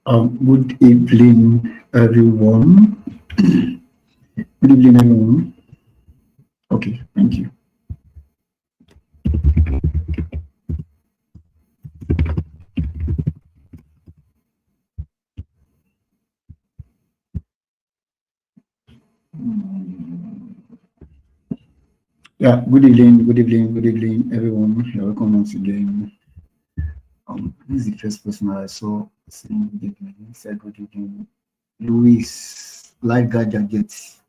Good evening, everyone. Good evening, everyone. Okay, thank you. Yeah, good evening, everyone. You're welcome once again. This is the first person I saw saying good evening. He said good evening. Luis, Lifeguard Gadgets,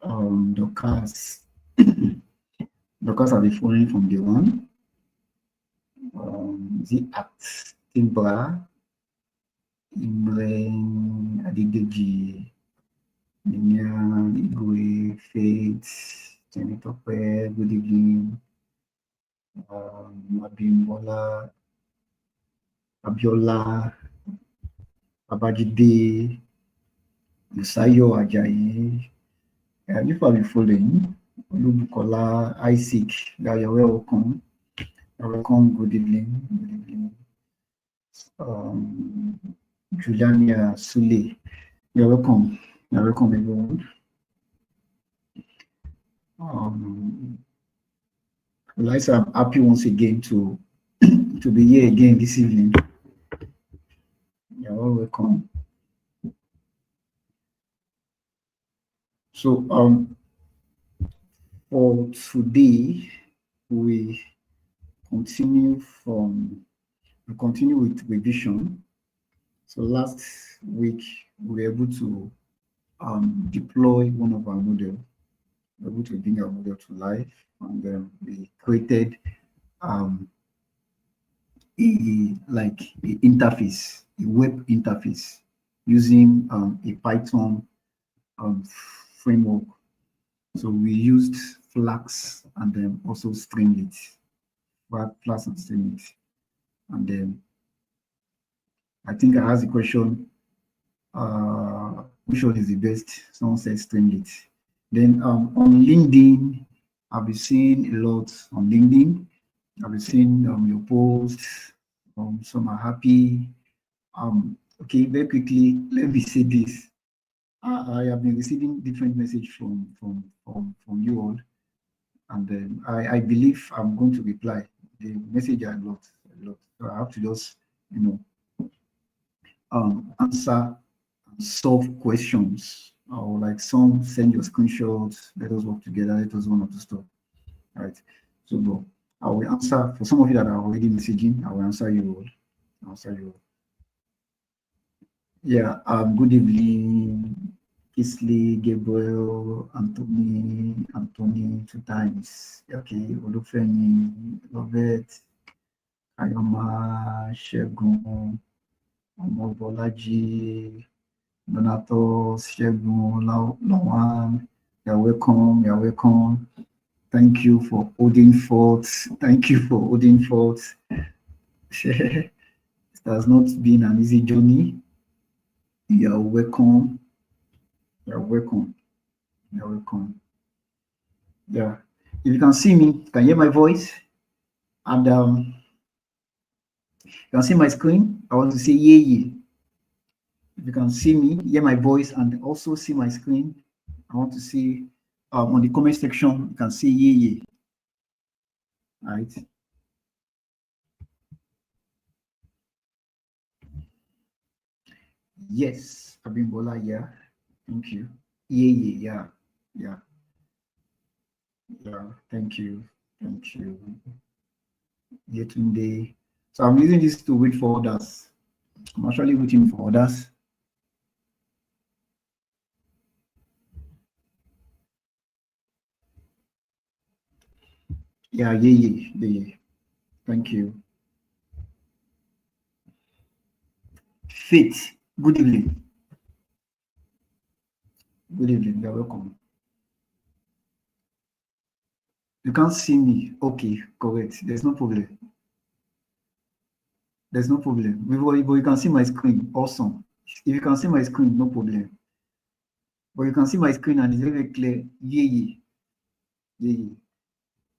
Dorcas, Dorcas are the following from the one. The Act, Timbra, Imren, Adideji, Lilian, Igwe, Faith, Jenitope, good evening. Abimbola, Abiola, Babajide, Musayo Ajayi. If I'll be following, Olubukola, Isaac, you're welcome. You're welcome. Good evening. Good evening. Juliania Sule, you're welcome. You're welcome, everyone. Liza, I'm happy once again to be here again this evening. You're all welcome. So for today we continue with revision. So last week we were able to deploy one of our models. We were able to bring our model to life, and then we created a interface, a web interface using a Python framework. So we used Flask and then also Streamlit, Flask and Streamlit. And then I think I asked the question, which one is the best? Someone said Streamlit. Then on LinkedIn, I've been seeing a lot on LinkedIn. I've been seeing your posts. Some are happy. Okay, very quickly, let me say this. I have been receiving different messages from you all, and then I believe I'm going to reply. The message a lot. So I have to just answer and solve questions, or like some send your screenshots. Let us work together. Let us one of the stuff. All right. So I will answer for some of you that are already messaging. I will answer you all. I'll answer you all. Yeah. Good evening. Isley, Gabriel, Anthony 2 times. Okay, Olufemi, Robert, Ayoma, Shegun, Omobolaji, Donato, Shegun, Lawan. You're welcome. Thank you for holding forth. It has not been an easy journey. You're welcome. Yeah. If you can see me, can hear my voice, and you can see my screen. I want to say yeah. If you can see me, hear my voice, and also see my screen, I want to see on the comment section, you can see yeah. Right. Yes, Abimbola, yeah. Thank you. Yeah. Yeah. Thank you. Thank you. Yetunde. So I'm using this to wait for others. I'm actually waiting for others. Yeah. Thank you. Faith. Good evening. Good evening. You're welcome. You can't see me. Okay, correct. There's no problem. There's no problem. But you can see my screen. Awesome. If you can see my screen, no problem. But you can see my screen and it's very clear. Yeah.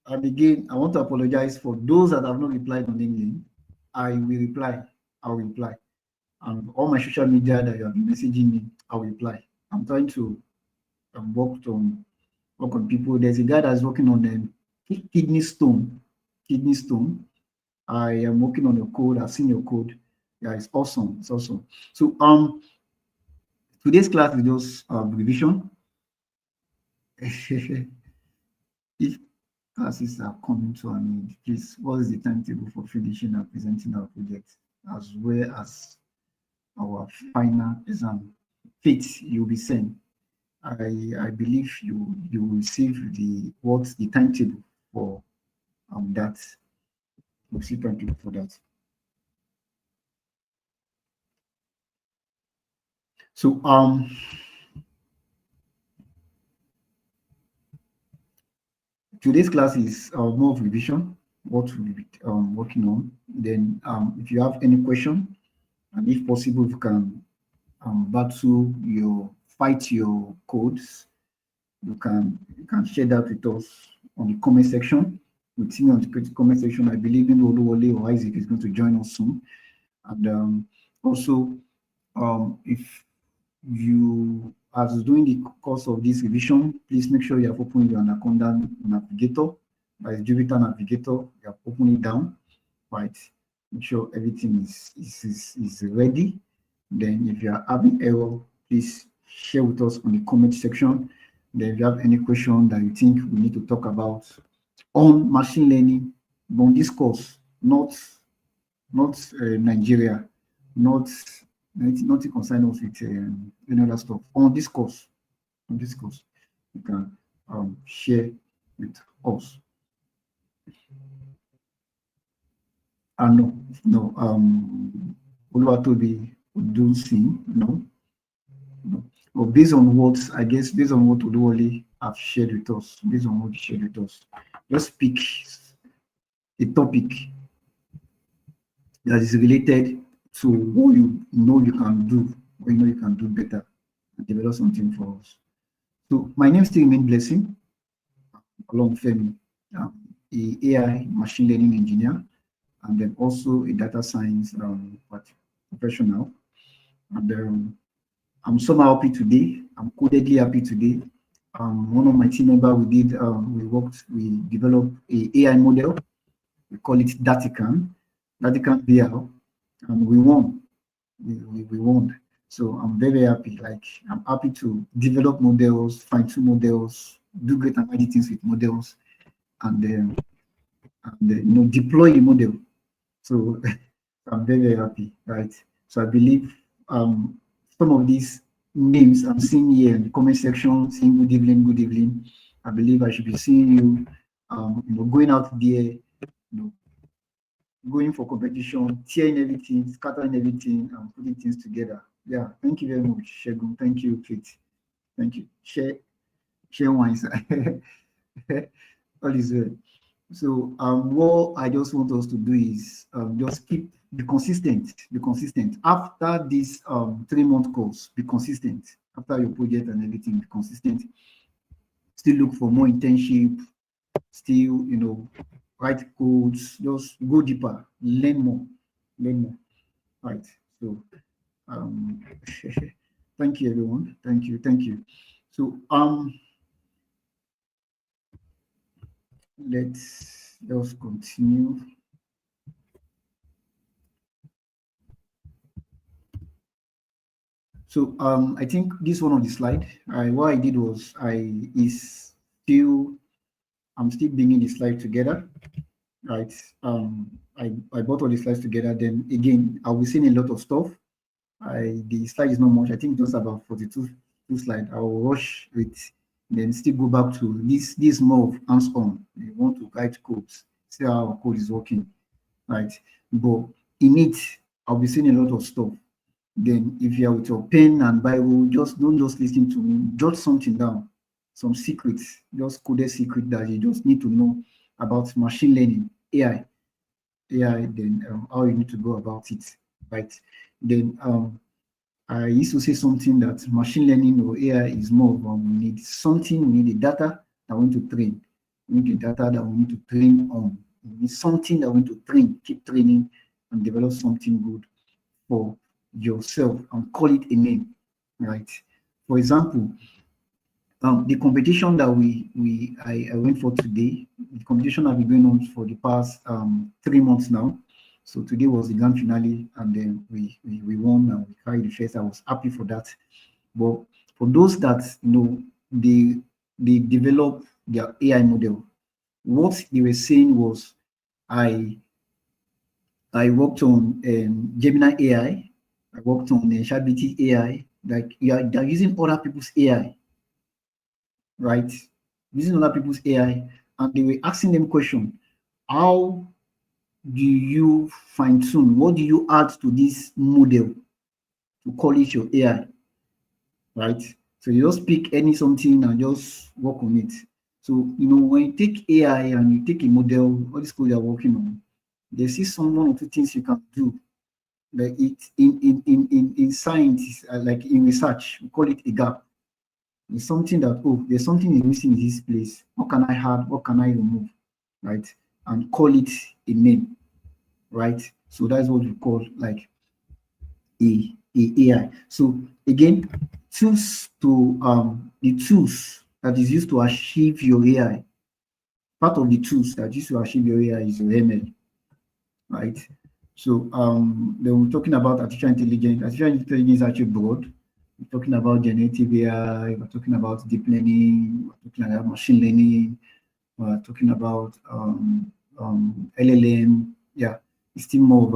And again, I want to apologize for those that have not replied on LinkedIn. I will reply. I will reply. And all my social media that you have been messaging me, I will reply. I'm trying to work on people. There's a guy that's working on the kidney stone. Kidney stone. I am working on your code. I've seen your code. Yeah, it's awesome. It's awesome. So today's class is just revision. If classes are coming to an end, please, what is the timetable for finishing and presenting our project, as well as our final exam? Faith, you'll be sent. I believe you will receive the timetable for that. We'll see timetable for that. So today's class is more of revision, what we'll be working on. Then if you have any question, and if possible, if you can fight your codes, you can share that with us on the comment section. We'll see me on the comment section. I believe in Oluwole or Isaac is going to join us soon. And also, if you are doing the course of this revision, please make sure you have opened your Anaconda Navigator, by Jupyter Navigator. You have opened it down, right? Make sure everything is ready. Then if you are having error, please share with us on the comment section. Then if you have any question that you think we need to talk about on machine learning, on this course, not Nigeria, not concern us with any other stuff. On this course, you can share with us. No, Oluwatobi Odunsing, no. But based on what Oluwole have shared with us, just pick a topic that is related to what you know you can do, what you know you can do better, and develop something for us. So my name still remains Blessing, along Femi, a AI machine learning engineer, and then also a data science professional. And I'm somehow happy today. I'm codedly happy today. One of my team members, we developed a AI model. We call it Datican BL, and we won. We won. So I'm very happy. Like, I'm happy to develop models, fine-tune models, do great and mighty things with models, and deploy a model. So I'm very happy, right? So I believe some of these names I'm seeing here in the comment section, saying good evening. I believe I should be seeing you, going out there, going for competition, tearing everything, scattering everything, and putting things together. Yeah, thank you very much, Shegun. Thank you, Kate. Thank you. Share one. All is well. So what I just want us to do is just be consistent. After this 3-month course, be consistent. After your project and everything, be consistent. Still look for more internship. Still, write codes. Just go deeper. Learn more. Right. So thank you, everyone. Thank you. So let's just continue. So I think this one of the slide, what I did was I'm still bringing the slide together, right? I brought all the slides together. Then again, I'll be seeing a lot of stuff. The slide is not much. I think just about 42 slides. I will rush with, then still go back to this more of hands-on. We want to write codes, see how our code is working, right? But in it, I'll be seeing a lot of stuff. Then if you are with your pen and Bible, just don't just listen to me, jot something down, some secrets, just coded secret that you just need to know about machine learning, AI, then how you need to go about it, right? Then I used to say something that machine learning or AI is more of we need something, we need a data that we need to train. We need a data that we need to train on. We need something that we need to train, keep training and develop something good for yourself and call it a name, right? For example, the competition that I went for today, the competition has been going on for the past 3 months now. So today was the grand finale, and then we won and we carried the first. I was happy for that. But for those that they develop their AI model, what they were saying was, I worked on Gemini AI, I worked on ChatGPT AI. Like they're using other people's AI, right? Using other people's AI, and they were asking them question: how do you fine tune? What do you add to this model to call it your AI, right? So you just pick any something and just work on it. So when you take AI and you take a model, all this code you're working on, there's still one or two things you can do. Like it in science, like in research, we call it a gap. It's something that, there's something is missing in this place. What can I add? What can I remove? Right? And call it a name. Right? So that's what we call like a AI. So again, tools to the tools that is used to achieve your AI. Part of the tools that used to achieve your AI is your ML. Right? So then we're talking about artificial intelligence. Artificial intelligence is actually broad. We're talking about generative AI, we're talking about deep learning, we're talking about machine learning, we're talking about LLM. Yeah, it's still more of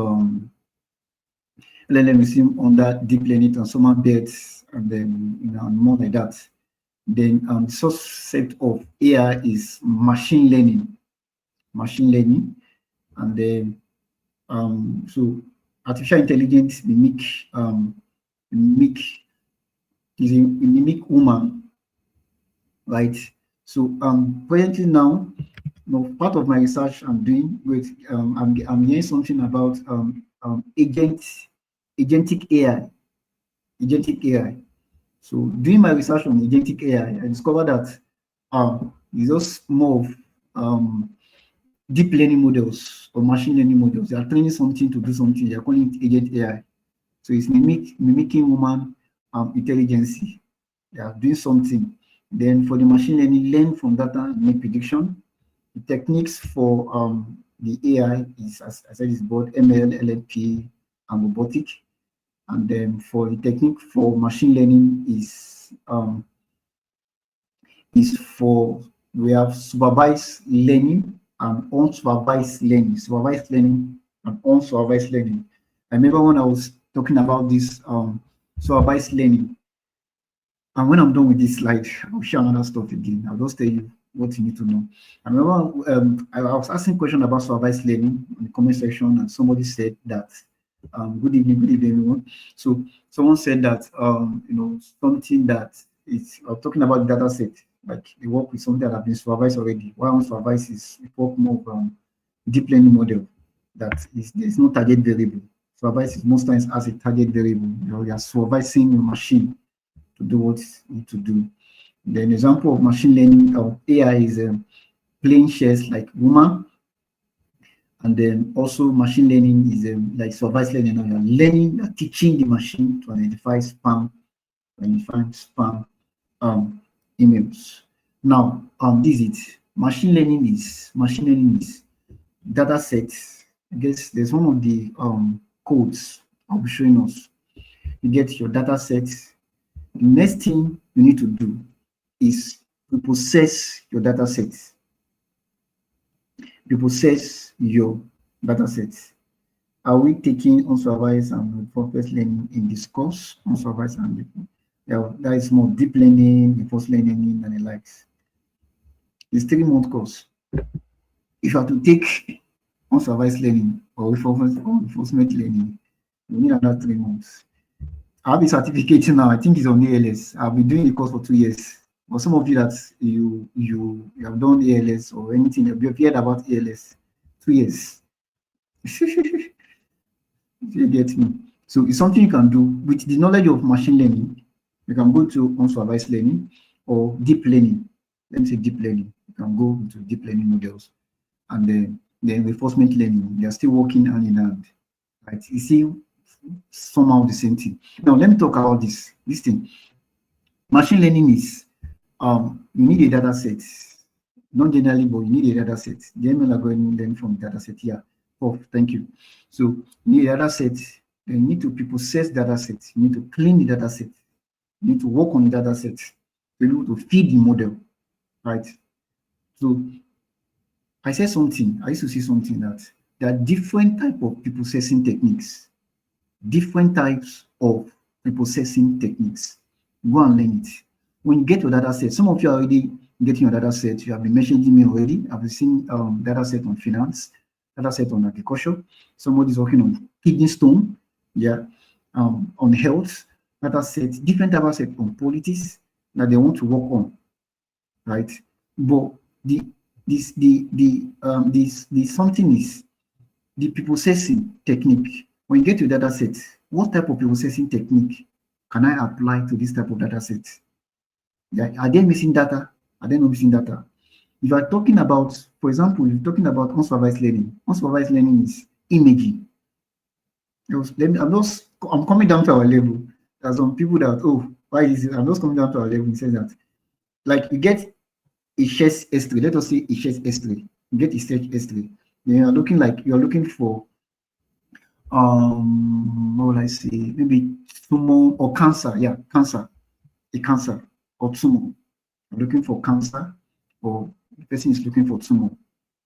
LLM is still under deep learning and some bits, and then and more like that. Then the subset of AI is machine learning, and then so artificial intelligence mimic is a mimic woman, right? So presently now, part of my research I'm doing with I'm hearing something about agentic AI. So doing my research on agentic AI, I discovered that it's just more of deep learning models or machine learning models. They are training something to do something. They are calling it agent AI. So it's mimicking human intelligence. They are doing something. Then for the machine learning, learn from data and make prediction. The techniques for the AI is, as I said, is both ML, LLP, and robotic. And then for the technique for machine learning for we have supervised learning and unsupervised learning. Supervised learning and unsupervised learning. I remember when I was talking about this supervised learning, and when I'm done with this slide, I'll share another stuff again. I'll just tell you what you need to know. I remember I was asking a question about supervised learning in the comment section, and somebody said that, good evening, everyone. So someone said that, something that is talking about data set, like they work with something that have been supervised already. Why unsupervised is work more of deep learning model that there's no target variable. Supervised is most times as a target variable. You are supervising your machine to do what you need to do. Then example of machine learning or AI is playing chess like woman. And then also machine learning is like supervised learning. You're learning, teaching the machine to identify spam emails. Now, this is it. Machine learning is data sets. I guess there's one of the codes I'll be showing us. You get your data sets. The next thing you need to do is to process your data sets. You process your data sets. Are we taking unsupervised and reinforcement learning in this course? Unsupervised and that is more deep learning, reinforcement learning, and the likes. It's 3-month course. If you have to take unsupervised learning or reinforcement learning, you need another 3 months. I have a certificate now. I think it's on ALS. I've been doing the course for 2 years. For some of you that you have done ALS or anything, you've heard about ALS, 2 years. You get me? So it's something you can do with the knowledge of machine learning. You can go to unsupervised learning or deep learning. Let me say deep learning. You can go into deep learning models, and then reinforcement learning. They are still working hand in hand. Right? You see, somehow the same thing. Now let me talk about this thing. Machine learning is you need a data set. Not generally, but you need a data set. The ML are going to learn from data set here. Oh, thank you. So you need a data set. Then you need to pre-process data set. You need to clean the data set. You need to work on the data set to be able to feed the model, right? So I said something. I used to say something that there are different types of pre-processing techniques. Different types of pre-processing techniques. Go and learn it. When you get your data set, some of you are already getting your data set. You have been mentioning me already. I've seen data set on finance, data set on agriculture. Somebody's working on kidney stone, yeah, on health, data set, different data set on politics that they want to work on, right? But something is the pre-processing technique. When you get your data set, what type of pre-processing technique can I apply to this type of data set? Yeah, are they missing data? Are they not missing data? If you are talking about, for example, if you're talking about unsupervised learning. Unsupervised learning is imaging. I'm coming down to our level. There's some people that, why is it? I'm just coming down to our level and says that, like, you get a chest S3. Let us say a chest S3. You get a stage S3. Then you're looking for what will I say? Maybe tumor or cancer. Yeah, cancer. A cancer or tumor. You're looking for cancer, or the person is looking for tumor.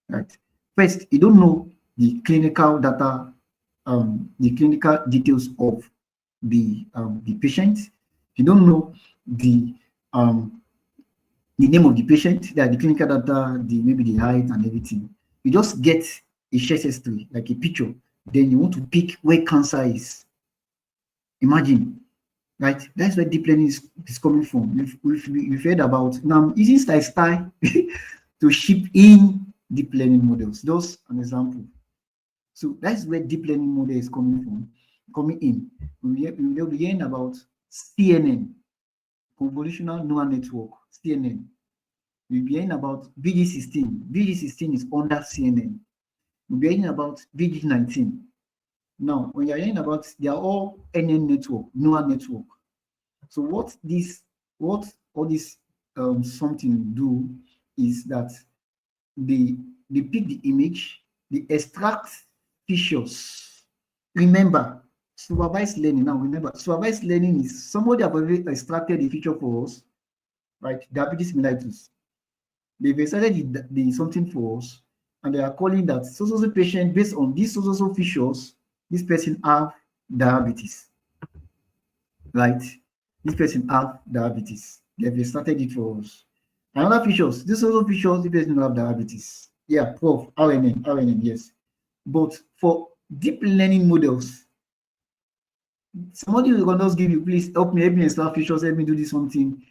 Right. First, you don't know the clinical data, the clinical details of the patient. You don't know the name of the patient, the clinical data, maybe the height and everything. You just get a chest history, like a picture. Then you want to pick where cancer is. Imagine, right? That's where deep learning is coming from. We've heard about now using style to ship in deep learning models. Those an example. So that's where deep learning model is coming in. We'll be hearing about CNN, convolutional neural network, CNN. We'll be hearing about VG16. VG16 is under CNN. We'll be hearing about VG19. Now, when you're hearing about, they are all NN network, neural network. So what all this something do is that they pick the image, they extract features. Remember, supervised learning. Now, remember, supervised learning is somebody have already extracted the feature for us, right? Diabetes mellitus. They've extracted the something for us, and they are calling that so patient based on these so features. This person have diabetes, right? This person have diabetes. They've started it for us. Another features, this also features the person have diabetes. Yeah, prof, RNN, yes. But for deep learning models, somebody will just give you, please help me install features, help me do this something.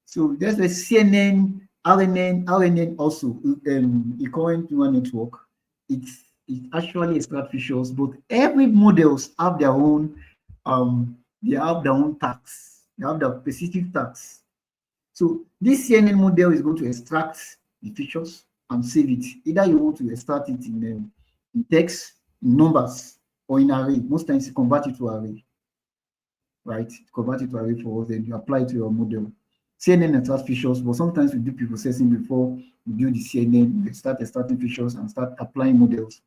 So there's a CNN, RNN also, current neural network. It actually extract features, but every models have their own tags. They have their specific tags. So this CNN model is going to extract the features and save it. Either you want to extract it in text, in numbers, or in array. Most times you convert it to array, right? Convert it to array for us, then you apply it to your model. CNN extracts features, but sometimes we do preprocessing before we do the CNN. We start extracting features and start applying models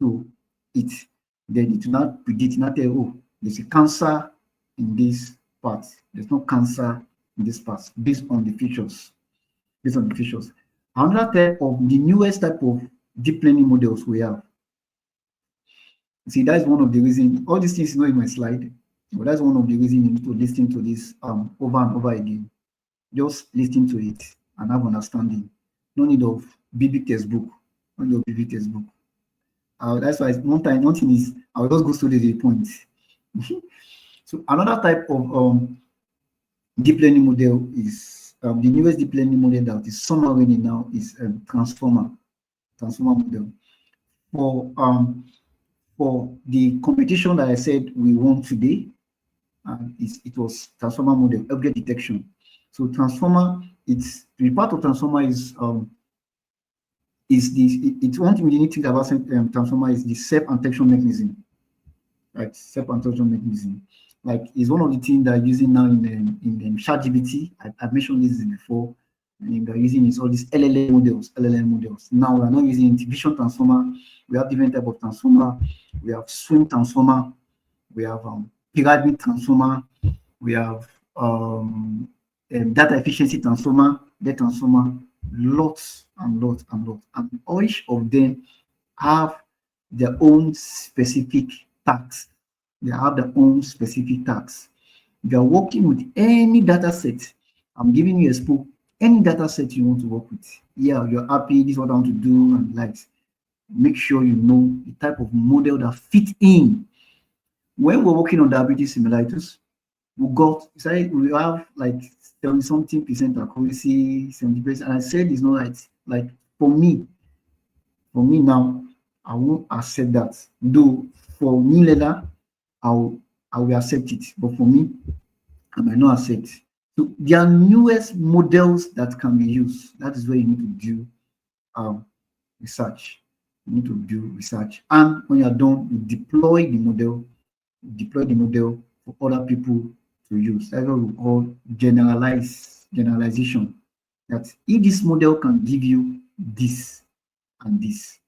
to it. Then it will not predict, not tell, oh, there's a cancer in this part. There's no cancer in this part, based on the features. Based on the features. Another type of the newest type of deep learning models we have. See, that's one of the reasons. All these things is not in my slide, but that's one of the reasons you need to listen to this over and over again. Just listen to it and have understanding. No need of big textbook. No need of big textbook. That's why one thing is I'll just go through the point. So another type of deep learning model is the newest deep learning model that is somewhere running now is transformer model. For the competition that I said we won today, it was transformer model, object detection. So transformer, it's the part of transformer is it's one thing you need to think about transformer is the self-attention mechanism, right? Self-attention mechanism, like is one of the things that are using now in ChatGPT. I've mentioned this before, and they're using is all these LLM models. Now we're not using vision transformer. We have different type of transformer. We have swim transformer. We have pyramid transformer. We have data efficiency transformer, data transformer, lots and lots and lots. And each of them have their own specific tasks. They have their own specific tasks. If you are working with any data set, I'm giving you a spoke, any data set you want to work with. Yeah, you're happy, this is what I want to do, and likes. Make sure you know the type of model that fit in. When we're working on diabetes simulators, we have like 70-something% accuracy, 70%. And I said it's not right. Like for me now, I won't accept that. Though for new learner, I will accept it. But for me, I might not accept. So there are newest models that can be used. That is where you need to do research. You need to do research. And when you're done, you deploy the model for other people to use. That's what we call generalization. That if this model can give you this and this,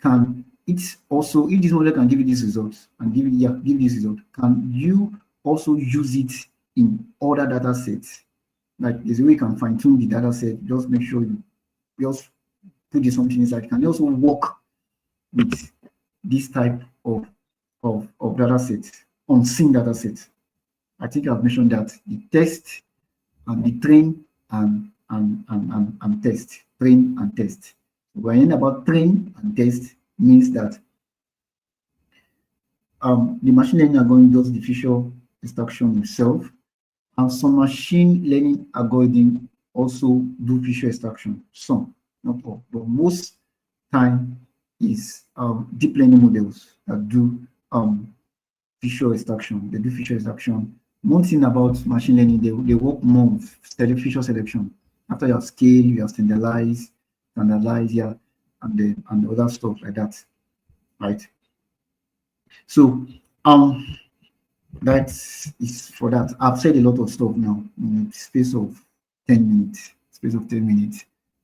can it's also if this model can give you these results and give this result, can you also use it in other data sets? Like there's a way you can fine-tune the data set. Just make sure you just put something inside. Can you also work with this type of data sets, unseen data sets? I think I've mentioned that the test and the train and test. Train and test. When about train and test means that the machine learning algorithm does the feature extraction itself, and some machine learning algorithm also do feature extraction. Some, not all, but most time is deep learning models that do feature extraction. They do feature extraction. One thing about machine learning, they work more with feature selection. After you have scale, you have standardize, yeah, and the other stuff like that, right? So that is for that. I've said a lot of stuff now in the space of 10 minutes.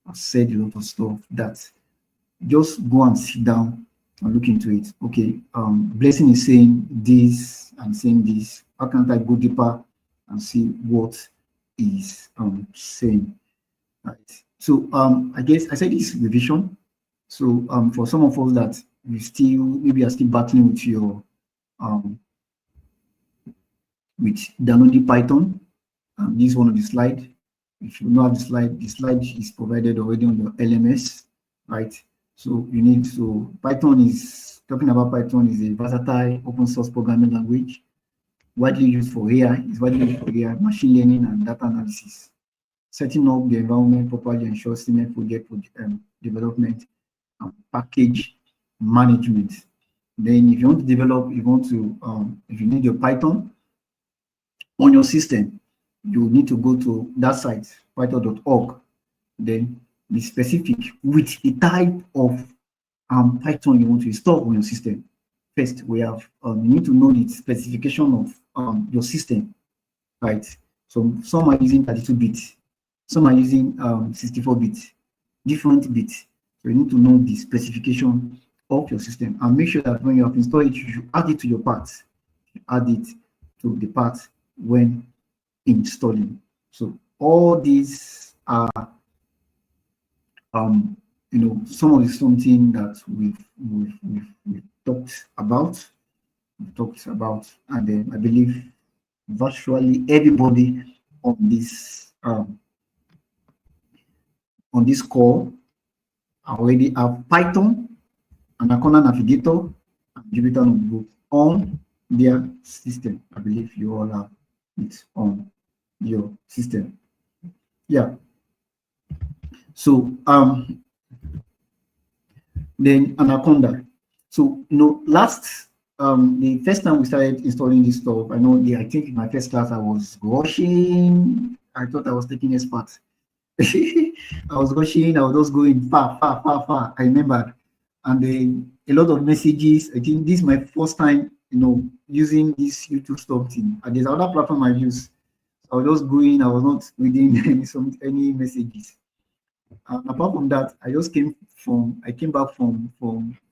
I've said a lot of stuff that just go and sit down and look into it. Okay, Blessing is saying this and saying this. How can't I go deeper and see what is saying? Right. So I guess I said this revision. So for some of us that we still maybe are still battling with your with downloading Python, this is one of the slides. If you don't have the slide is provided already on your LMS, right? So you need to Python is talking about Python is a versatile open source programming language widely used for AI, machine learning and data analysis. Setting up the environment properly ensures seamless project development and package management. Then if you want to develop, if you need your Python on your system, you need to go to that site, python.org. Then be specific with the type of Python you want to install on your system. First, we have you need to know the specification of your system, right? So some are using 32-bit, some are using 64-bit, different bits. So you need to know the specification of your system and make sure that when you have installed it, you should add it to your parts. Add it to the parts when installing. So all these are some of the something that we've talked about. And then I believe virtually everybody on this call already have Python, Anaconda Navigator, and Jupyter Notebook on their system. I believe you all have it on your system. Yeah. So then Anaconda. So the first time we started installing this stuff, I think in my first class I was rushing. I thought I was taking expert. I was rushing, I was just going far. I remember. And then a lot of messages. I think this is my first time, using this YouTube stuff thing. And there's another platform I use. I was just going, I was not reading any messages. Apart from that, I came back from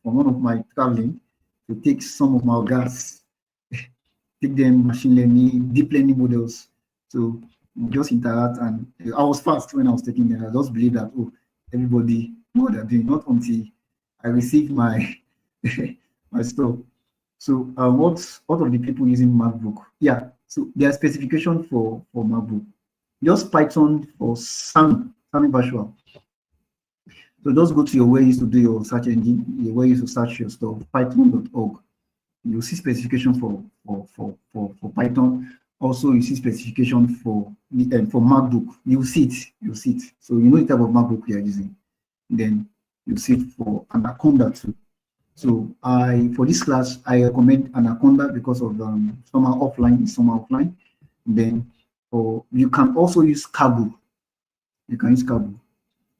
one of my traveling to take some of my gas, take them machine learning, deep learning models. So just interact, and I was fast when I was taking them. I just believe that everybody know what they're doing, not until I received my my stuff. So what of the people using MacBook? Yeah, so their specification for MacBook, just Python for Sami Virtual. So just go to your where you used to do your search engine, where you used to search your stuff, python.org. You'll see specification for Python. Also, you see specification for MacBook. You'll see it. So you know the type of MacBook you are using. Then you see it for Anaconda too. So for this class, I recommend Anaconda because of some are offline, some are offline. Then you can also use Kaggle. You can use Kaggle.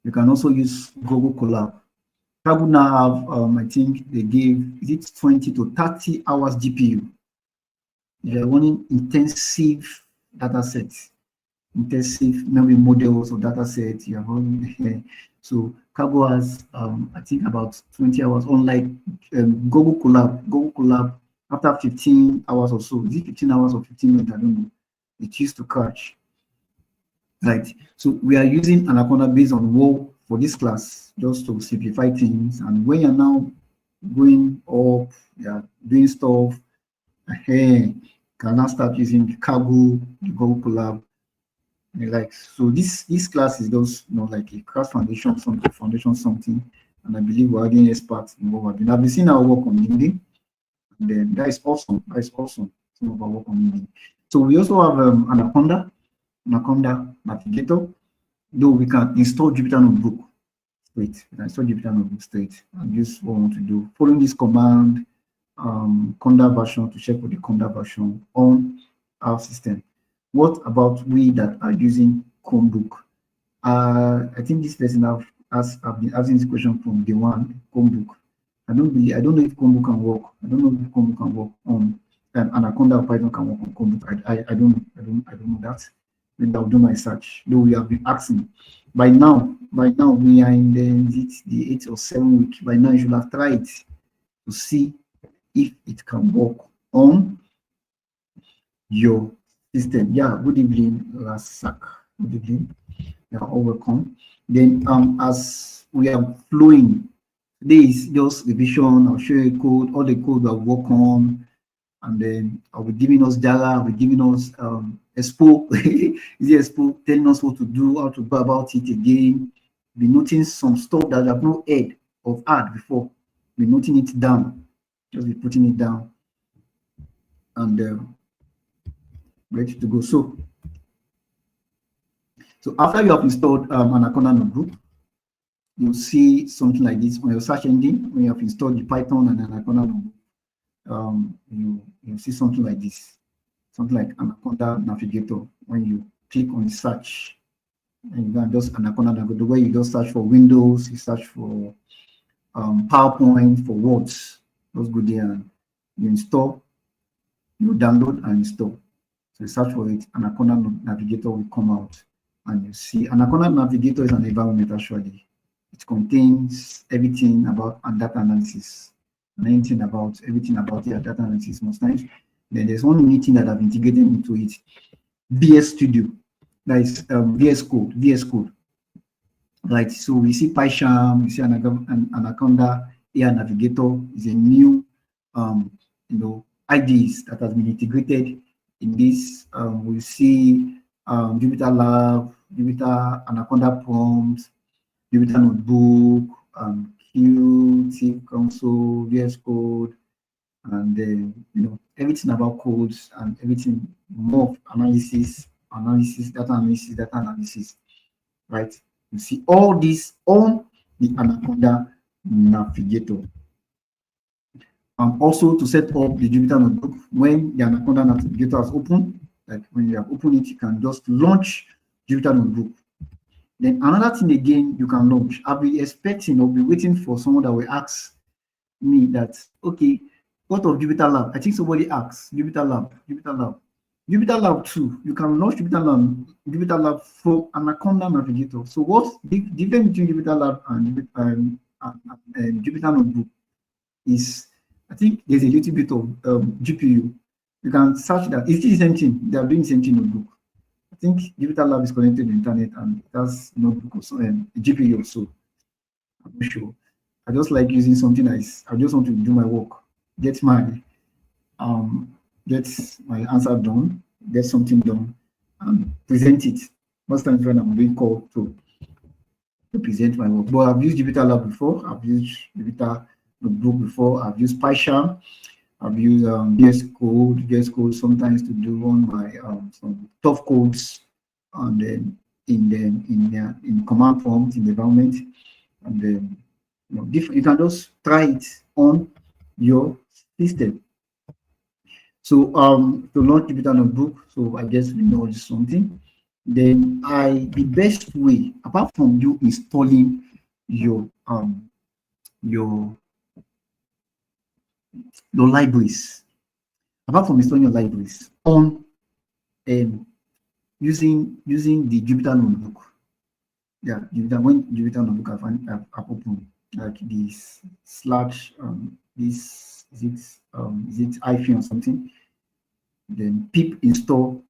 You can also use Google Colab. Kaggle now have, I think they gave, is it 20 to 30 hours GPU? If you're running intensive data sets, intensive memory models or data sets, you are running here. So Kaggle has, I think, about 20 hours, unlike Google Colab. Google Colab, after 15 hours or so, is it 15 hours or 15 minutes? I don't know. It used to crash. Right. So we are using Anaconda based on WoW for this class, just to simplify things. And when you're now going up, you're doing stuff, can now start using Kaggle, the Google Colab. Like, so this class is just like a class foundation something. And I believe we're getting experts in what we're doing. I've been seeing our work on LinkedIn, and then that is awesome. Some of our work on LinkedIn. So we also have Anaconda Navigator, though we can install Jupyter Notebook straight. We can install Jupyter Notebook straight and use what we want to do. Following this command, Conda version, to check for the Conda version on our system. What about we that are using Chromebook? I think this person I've been asking this question from day one. Chromebook. I don't know if Chromebook can work. I don't know if Chromebook can work on Anaconda or Python can work on Chromebook. I don't know that. Maybe I'll do my search. Though we have been asking. By now we are in the 8th or 7th week. By now you should have tried to see if it can work on your system. Yeah, good evening, Rasak. Good evening. You are all welcome. Then as we are flowing, today is just revision. I'll show you code, all the code I'll work on, and then I'll be giving us data, I'll be giving us Expo, easy Expo, telling us what to do, how to go about it again. Be noting some stuff that I've not heard of art before. Be noting it down. Just be putting it down. And ready to go. So after you have installed Anaconda Notebook, you'll see something like this on your search engine. When you have installed the Python and Anaconda Notebook, you see something like this, something like Anaconda Navigator. When you click on search, and you can just Anaconda Navigator, where you just search for Windows, you search for PowerPoint, for Words. Just go there and you install, you download and install. So you search for it, Anaconda Navigator will come out, and you see Anaconda Navigator is an environment actually. It contains everything about data analysis, and anything about everything about your data analysis most times. Then there's one unique thing that I've integrated into it, VS Studio, that is VS Code, Right, so we see PyCharm, we see Anaconda AI Navigator is a new, IDEs that has been integrated in this. We see Jupyter Lab, Jupyter Anaconda Prompts, Jupyter Notebook, Qt Console, VS Code, and then everything about codes and everything more analysis, data analysis, right? You see all this on the Anaconda Navigator. Also to set up the Jupyter Notebook, when the Anaconda Navigator is open, like when you have opened it, you can just launch Jupyter Notebook. Then another thing again, you can launch. I'll be expecting or be waiting for someone that will ask me that, okay, what of Jupyter Lab? I think somebody asked Jupyter Lab. Jupyter Lab 2, you can launch Jupyter Lab for Anaconda Navigator. So what's the difference between Jupyter Lab and Jupyter Notebook is, I think there's a little bit of GPU. You can search that. It's the same thing. They are doing the same thing notebook. I think Jupyter Lab is connected to the internet and it has notebook also and GPU also. I'm not sure. I just like using something nice. I just want to do my work, get my answer done, get something done, and present it. Most times when I'm being called to present my work. But I've used Jupyter Lab before. I've used Jupyter Notebook before. I've used PyCharm. I've used VS Code sometimes to do on my some tough codes, and then in command prompt in the environment, and then you can just try it on your system. So to launch Jupyter Notebook, so I guess we know something. Then the best way, apart from you installing your libraries, apart from installing your libraries on using the Jupyter Notebook. Yeah, when Jupyter Notebook I've opened, like this slash this is it iPhone or something, then pip install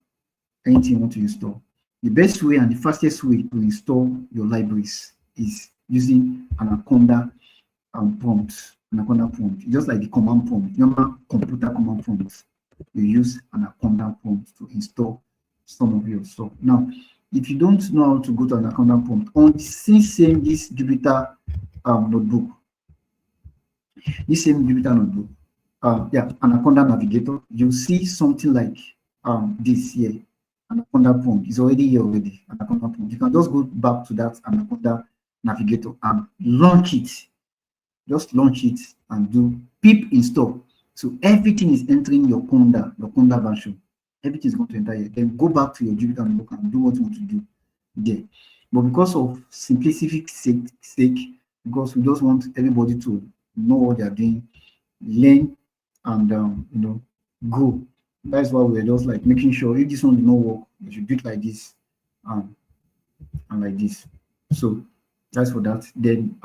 anything you want to install. The best way and the fastest way to install your libraries is using Anaconda prompt. Just like the command prompt, normal computer command prompts. You use Anaconda prompt to install some of your stuff. Now, if you don't know how to go to Anaconda prompt, on this Jupyter Notebook, Anaconda Navigator, you'll see something like this here. Anaconda prompt is already here already. Anaconda prompt. You can just go back to that Anaconda Navigator and launch it. Just launch it and do pip install. So everything is entering your Conda version. Everything is going to enter here. Then go back to your Jupyter Notebook and do what you want to do there. But because of simplicity sake, because we just want everybody to know what they are doing, learn, and go. That's why we're just like making sure if this one did not work, you should do it like this and like this. So that's for that. Then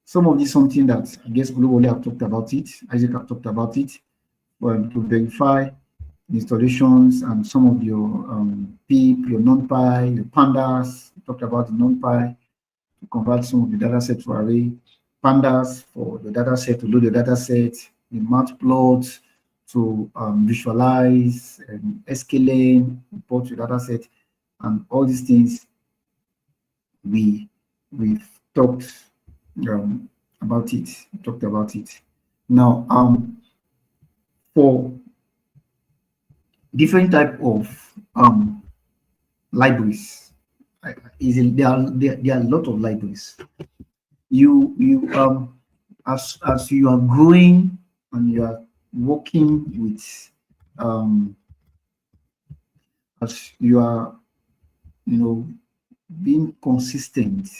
some of this something that I guess Oluwole have talked about it, Isaac have talked about it, to verify installations and some of your PIP, your NumPy, your pandas. We talked about the NumPy to convert some of the data set to array, pandas for the data set to load the data set, the matplots to visualize and sklearn, import your data set, and all these things we've talked about it. Now, for different type of libraries, there are a lot of libraries. As you are growing and you are working with as you are being consistent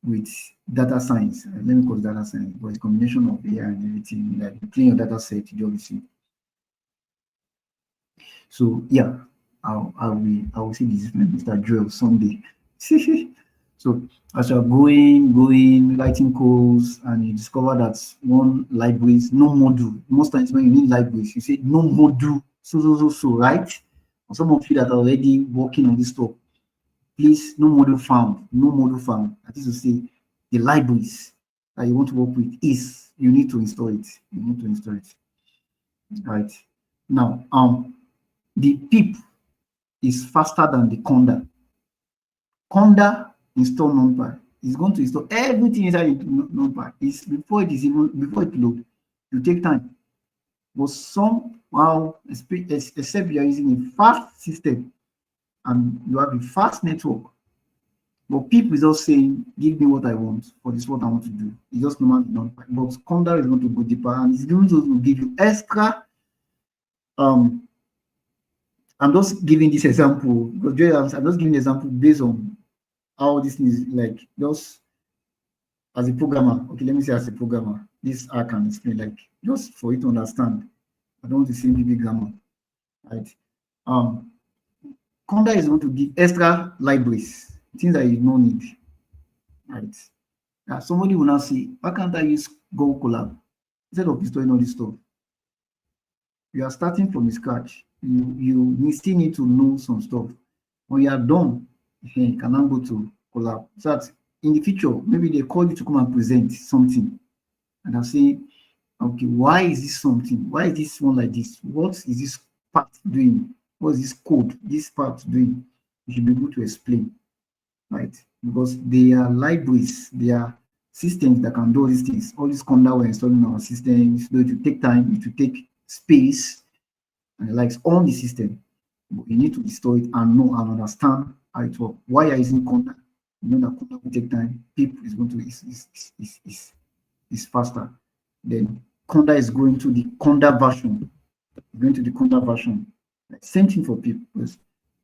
with data science. Let me call it data science, but it's a combination of AI and everything. Like you clean your data set, you obviously. So yeah, I will see this Mr. Joel someday. So as you're going, writing codes, and you discover that one libraries, no module. Most times when you need libraries, you say no module, so, right? And some of you that are already working on this stuff, please, no module found, no module found. That is to say, the libraries that you want to work with is, you need to install it. You need to install it, right? Now, the pip is faster than the conda. Conda install numpy is going to install everything inside the numpy. Is before it is even before it load, you take time. But somehow, except you are using a fast system and you have a fast network, but people is just saying, give me what I want for this, what I want to do. It's just normal numpy. But conda is going to go deeper and it's going to give you extra. I'm just giving this example because I'm just giving an example based on how this is like just as a programmer. Okay, let me say as a programmer, this I can explain like just for you to understand. I don't want to say big grammar, right? Conda is going to give extra libraries, things that you don't need, right? Now somebody will now say, why can't I use Go Collab instead of installing all this stuff? You are starting from scratch. You still need to know some stuff. When you are done, you can now go to Collab. So that in the future, maybe they call you to come and present something. And I'll say, okay, why is this something? Why is this one like this? What is this part doing? What is this code, this part doing? You should be able to explain, right? Because they are libraries, they are systems that can do all these things. All these conda we're installing our systems, though it will take time, it will take space, and the likes on the system. But you need to install it and know and understand how it works. Why are you using conda? You know that conda will take time. PIP is going to is faster. Then conda is going to the conda version. Going to the conda version. Same thing for PIP.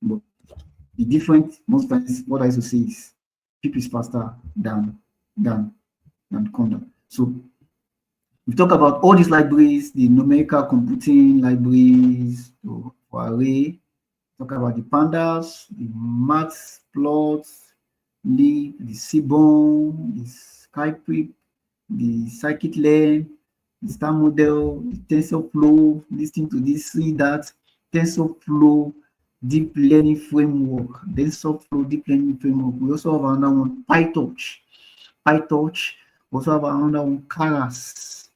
But the different most times what I used to say is PIP is faster than conda. So we talk about all these libraries, the numerical computing libraries for array. Talk about the pandas, the math plots, the Seaborn, the Skyprep, the scikit-learn, the star model, the TensorFlow, listening to this, see that, TensorFlow deep learning framework, TensorFlow deep learning framework. We also have another one, PyTorch. We also have another one, Keras.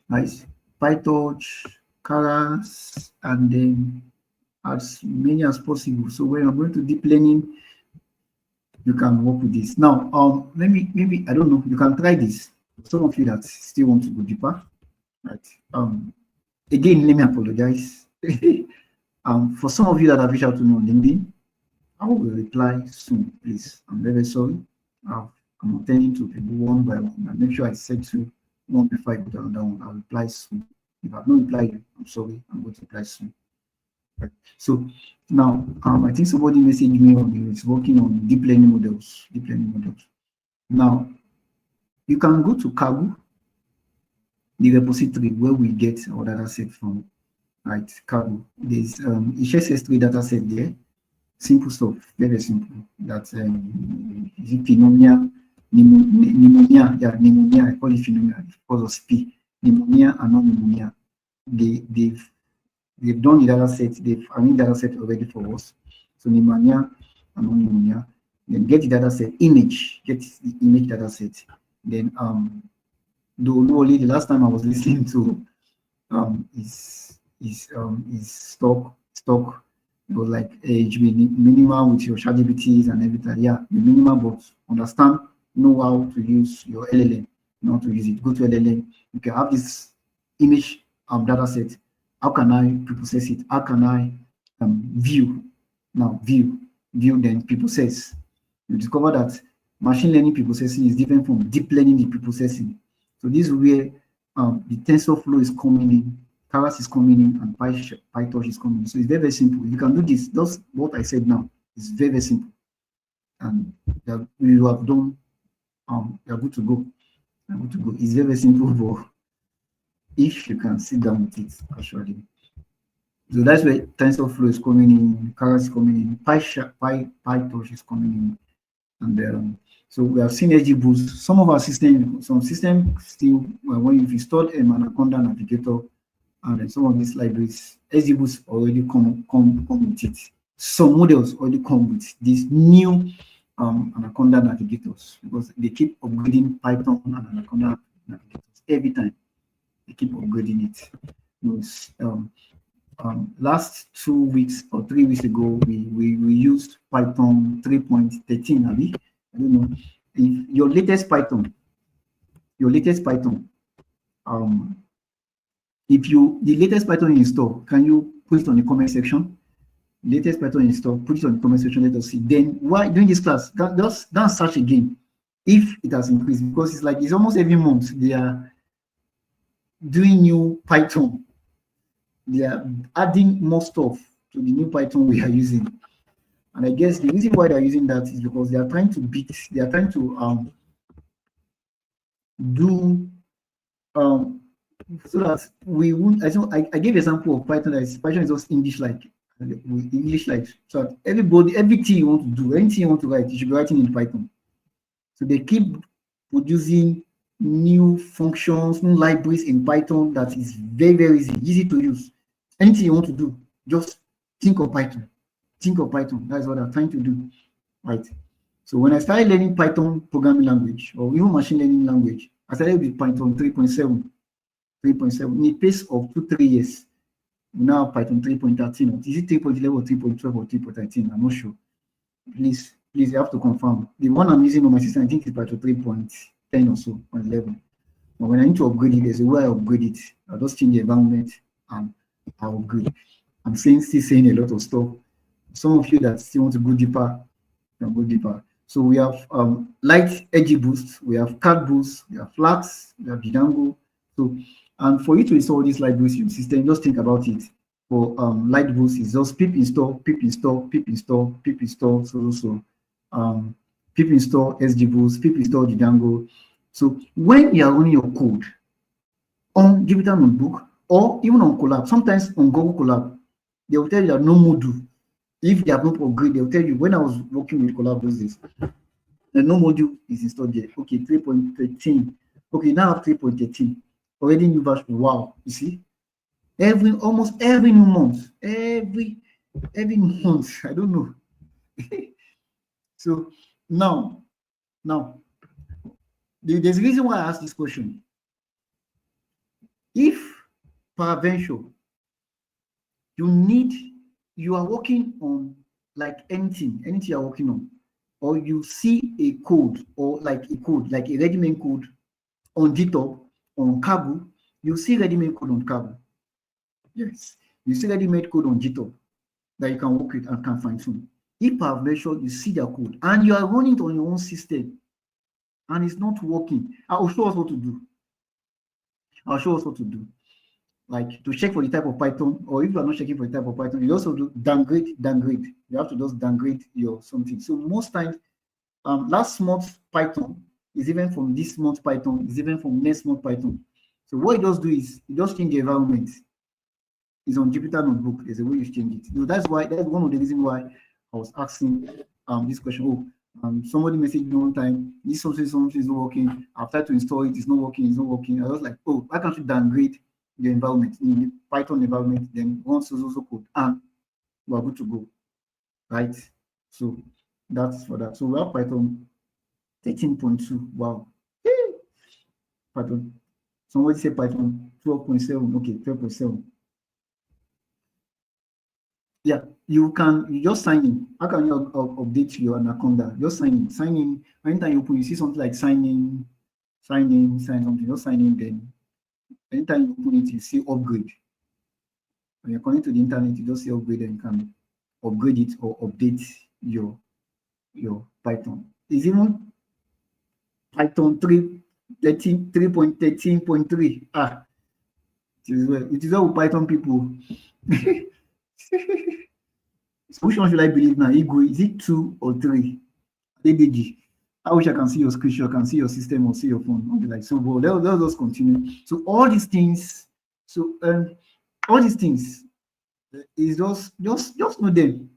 Nice. PyTorch, Keras, and then as many as possible. So when I'm going to deep learning, you can work with this. Now, maybe I don't know, you can try this. Some of you that still want to go deeper, right? Again, let me apologize. For some of you that have reached out to me on LinkedIn, I will reply soon, please. I'm very sorry. I'm attending to people one by one. I make sure I set to one before I go to another one. I'll reply soon. If I've not replied, I'm sorry. I'm going to reply soon. Right. So now, I think somebody messaged me on it's working on deep learning models. Now, you can go to Kaggle, the repository where we get our data set from, right? Kaggle. There's it shares S3 data set there. Simple stuff, very simple. That's pneumonia, pneumonia. I call it pneumonia because of P. Pneumonia and non-pneumonia. They've done the data set, they've data set already for us. So pneumonia and non-pneumonia. Then get the data set image, get the image data set. Then though only the last time I was listening to is stock. It was like it should be minimal with your ChatGPTs and everything. Yeah, the minimal, but understand, know how to use your LLM, know how to use it. Go to LLM. You can have this image data set. How can I preprocess it? How can I view? Now view then preprocess. You discover that machine learning preprocessing is different from deep learning the preprocessing. So this is where the TensorFlow is coming in, Keras is coming in, and PyTorch is coming in. So it's very, very simple. You can do this. That's what I said now. It's very, very simple. And you have done, you're good to go. It's very, very simple, but if you can sit down with it, actually, So that's where TensorFlow is coming in, Keras is coming in, PyTorch is coming in, and so we have seen XGBoost. Some of our systems still, when you've installed Anaconda Navigator and then some of these libraries, XGBoost already come with it. Some models already come with these new Anaconda navigators because they keep upgrading Python and Anaconda navigators every time. They keep upgrading it. Last 2 weeks or 3 weeks ago, we used Python 3.13. I don't know if your latest Python, if the latest Python install, can you put it on the comment section? Latest Python install, put it on the comment section. Let us see. Then why during this class, just don't search again if it has increased, because it's almost every month they are doing new Python. They are adding more stuff to the new Python we are using. And I guess the reason why they're using that is because they are trying to do so that we won't. I gave an example of Python that Python is just English-like. So everything you want to do, anything you want to write, you should be writing in Python. So they keep producing new functions, new libraries in Python that is very, very easy to use. Anything you want to do, just think of Python. Think of Python. That's what I'm trying to do, right? So when I started learning Python programming language or even machine learning language, I started with Python 3.7 in a pace of 2-3 years. Now Python 3.13. Is it 3.11 or 3.12 or 3.13? I'm not sure. Please, you have to confirm. The one I'm using on my system, I think is Python 3.10 or so, or 11. But when I need to upgrade it, there's a way I upgrade it. I'll just change the environment and I'll upgrade. I'm still saying a lot of stuff. Some of you that still want to go deeper, can go deeper. So we have light XGBoost, we have CatBoost, we have Flax, we have Django. So, and for you to install these libraries in your system, just think about it. For LightBoost, it's just pip install, pip install, pip install, pip install, pip install XGBoost, pip install Django. So when you are running your code on Jupyter Notebook or even on Colab, sometimes on Google Colab, they will tell you that no module. If they have not upgraded, they'll tell you. When I was working with Colab those days, the no module is installed there. Okay, 3.13. Okay, now I have 3.13. Already new version. Wow, you see? Almost every new month, every month, I don't know. So now, there's a reason why I asked this question. If peradventure you are working on like anything you're working on, or you see a code or like a ready-made code on GitHub, on Kaggle, you see ready-made code on Kaggle. Yes, you see ready-made code on GitHub that you can work with and can fine-tune. If peradventure you see their code and you are running it on your own system and it's not working, I'll show us what to do. Like to check for the type of Python, or if you are not checking for the type of Python, you also do downgrade. You have to just downgrade your something. So most times, last month's Python is even from this month's Python, is even from next month's Python. So what it does do is it just change the environment. It's on Jupyter Notebook. There's a way you change it. So that's one of the reasons why I was asking this question. Somebody messaged me one time, this something is not working. I've tried to install it, it's not working. I was like, oh, why can't you downgrade the environment in the Python environment, then run source code, and we're good to go, right? So that's for that. So we have Python 13.2. Wow. Python. Somebody say Python 12.7. Okay, 12.7. Yeah, you just sign in. How can you update your Anaconda? Just sign in. Anytime you open, you see something like sign in, something, just sign in. Then anytime you open it, you see upgrade. When you're connected to the internet, you just see upgrade and you can upgrade it or update your Python. Is even Python 3.13.3. It is well with Python people. So which one should I believe now? Igwe, is it 2 or 3? ADG. I wish I can see your screenshot, I can see your system or see your phone. I'll be like, so well, let's just continue. So all these things, It's just know them.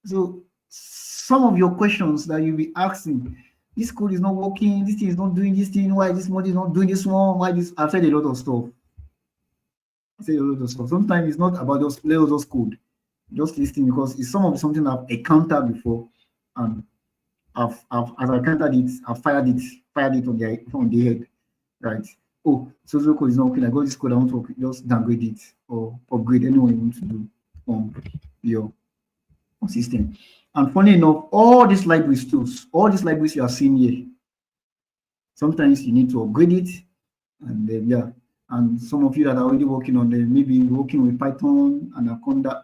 So some of your questions that you'll be asking, this code is not working, this thing is not doing this thing, why this model is not doing this one, why this, I've said a lot of stuff. Sometimes it's not about just let us just code, just listening, because it's something I've encountered before, and I've as I encountered it, I've fired it on the head, right? Oh, so code is not working. I got this code, I want to just downgrade it or upgrade anyone you want to do on your system. And funny enough, all these libraries tools, all these libraries you are seeing here, sometimes you need to upgrade it, and then yeah. And some of you that are already working on them, maybe working with Python, Anaconda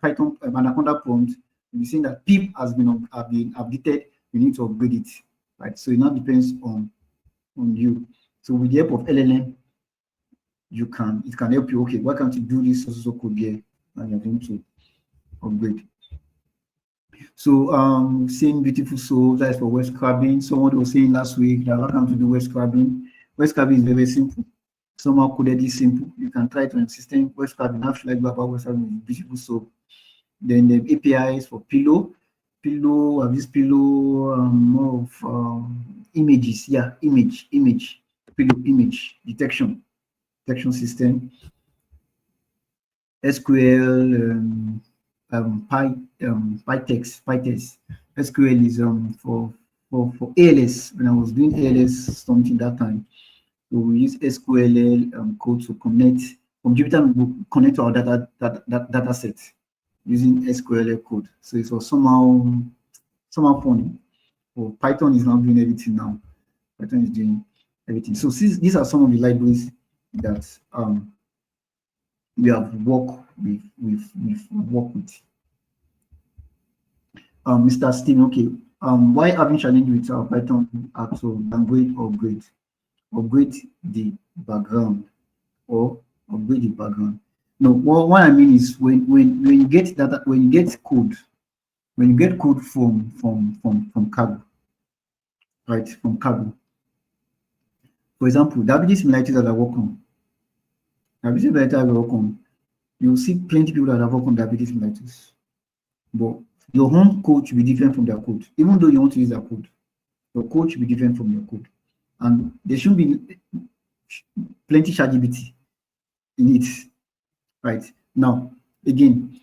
prompt, you'll be seeing that pip has been updated. You need to upgrade it, right? So it now depends on you. So with the help of LLM, it can help you. Okay, why can't you do this also code here? And you're going to upgrade. So seeing beautiful souls, that is for web scrubbing. Someone was saying last week that I come to do web scrubbing. Web scrubbing is very simple. Somehow codedly simple. You can try to system web scrubbing. How should I go about web scrubbing? Beautiful soul. Then the APIs for Pillow. This Pillow more of images. Yeah, image. Pillow image detection system. SQL, PyText. SQL is for ALS. When I was doing ALS something that time, so we use SQL code to connect from Jupyter, connect to our data set using SQL code. So it was somehow funny. So Python is now doing everything now. Python is doing everything. So these are some of the libraries that we have worked with. Mr. Steven, okay. Why having challenge with our Python to downgrade or upgrade the background or upgrade the background? No, what I mean is when you get data, when you get code from Cargo, right? From Cargo. For example, the ability similarities that I work on, you'll see plenty of people that have worked on the ability similarities. But your home code should be different from their code. Even though you want to use their code, your code should be different from your code. And there should be plenty ChatGPT in it. Right. Now, again,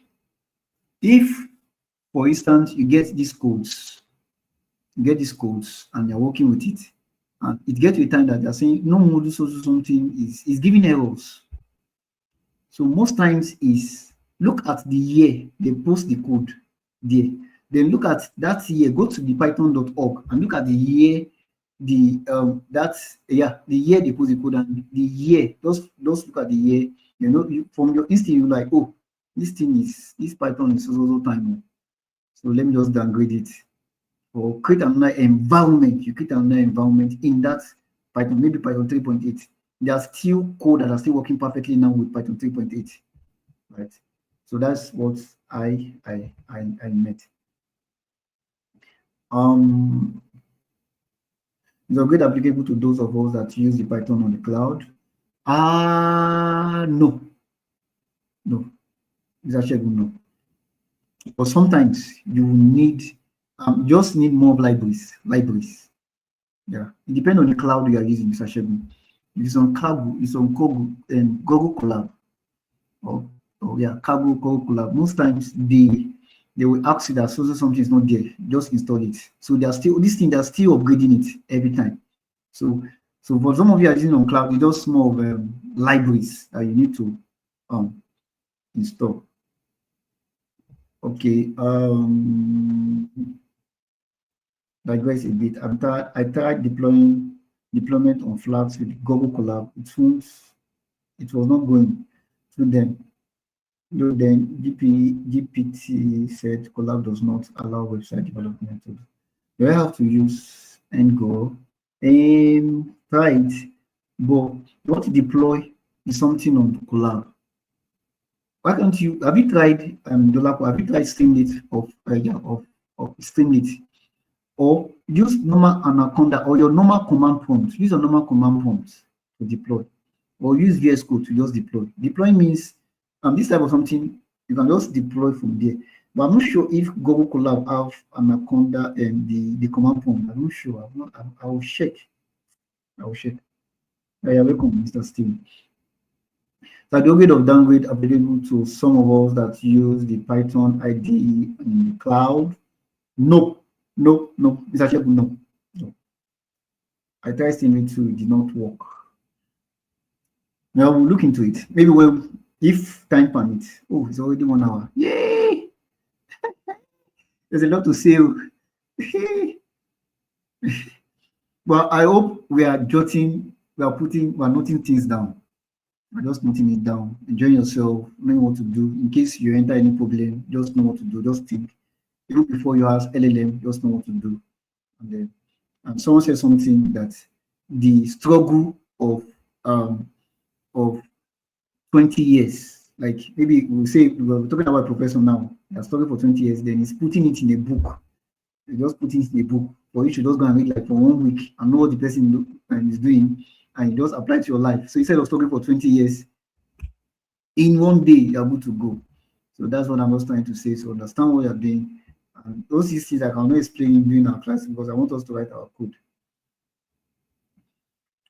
if, for instance, you get these codes and you're working with it, and it gets to a time that they're saying no module something is giving errors. So most times is look at the year they post the code there. Then look at that year, go to the python.org and look at the year, the year they post the code, and the year, just look at the year. You know, from your instinct, you're like, oh, this Python is so time. So let me just downgrade it. Or create another environment. You create another environment in that Python, maybe Python 3.8. There are still code that are still working perfectly now with Python 3.8. Right. So that's what I meant. Is upgrade applicable to those of us that use the Python on the cloud? No. It's actually no. But sometimes you need just need more libraries. Yeah, it depends on the cloud you are using, Mr. Shegun. If it's on Cargo, it's on Google Colab. Cargo Colab. Most times they will ask you that something is not there, just install it. So they're still upgrading it every time. So for some of you are using on cloud, it's just more of libraries that you need to install. Okay. Digress a bit. I tried deployment on Flask with Google Colab. It was not going through them. Then GPT said Colab does not allow website development. Do I have to use NGO? Tried, but what to deploy is something on Colab. Why can't you? Have you tried Dolapo? Have you tried Streamlit of Streamlit? Or use normal Anaconda or your normal command prompt. Use a normal command prompt to deploy, or use VS Code to just deploy. Deploy means this type of something You can just deploy from there. But I'm not sure if Google Colab have Anaconda and the command prompt. I'm not sure. I will check. I will check. You're welcome, Mr. Steve. So the upgrade of downgrade available to some of us that use the Python IDE in the cloud. No, no, no. Mr. Shebu, no. No. I tried streaming too, it did not work. Now we'll look into it. Maybe if time permits. Oh, it's already 1 hour. Yay! There's a lot to say. But I hope we are noting things down. We're just noting it down. Enjoying yourself, knowing what to do. In case you enter any problem, just know what to do. Just think. Even before you ask LLM, just know what to do. And someone said something that the struggle of 20 years, like maybe we'll say we're talking about a professor now, they're struggling for 20 years, then he's putting it in a book. He's just putting it in a book for you to just go and read like for 1 week and know what the person is doing, and you just apply to your life. So instead of struggling for 20 years, in 1 day you're able to go. So that's what I'm just trying to say. So understand what you're doing. And those things I cannot explain during our class because I want us to write our code.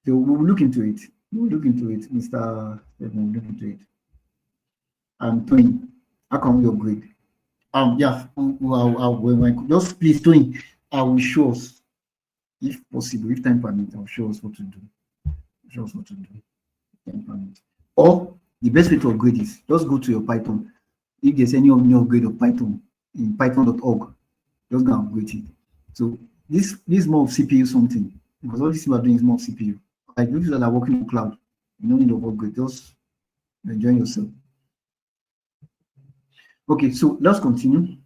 So we'll look into it. We'll look into it, Mr. We'll look into it. Tony, how can we upgrade? Yeah, just please, Tony, I will show us, if possible, if time permits, I'll show us what to do. Show us what to do. Time permits. Or the best way to upgrade is just go to your Python. If there's any new upgrade of Python in python.org, just go and upgrade it. So this is more of CPU something, because all this you are doing is more of CPU. Like people that are working on cloud, you don't need to upgrade, just enjoy yourself. Okay, so let's continue.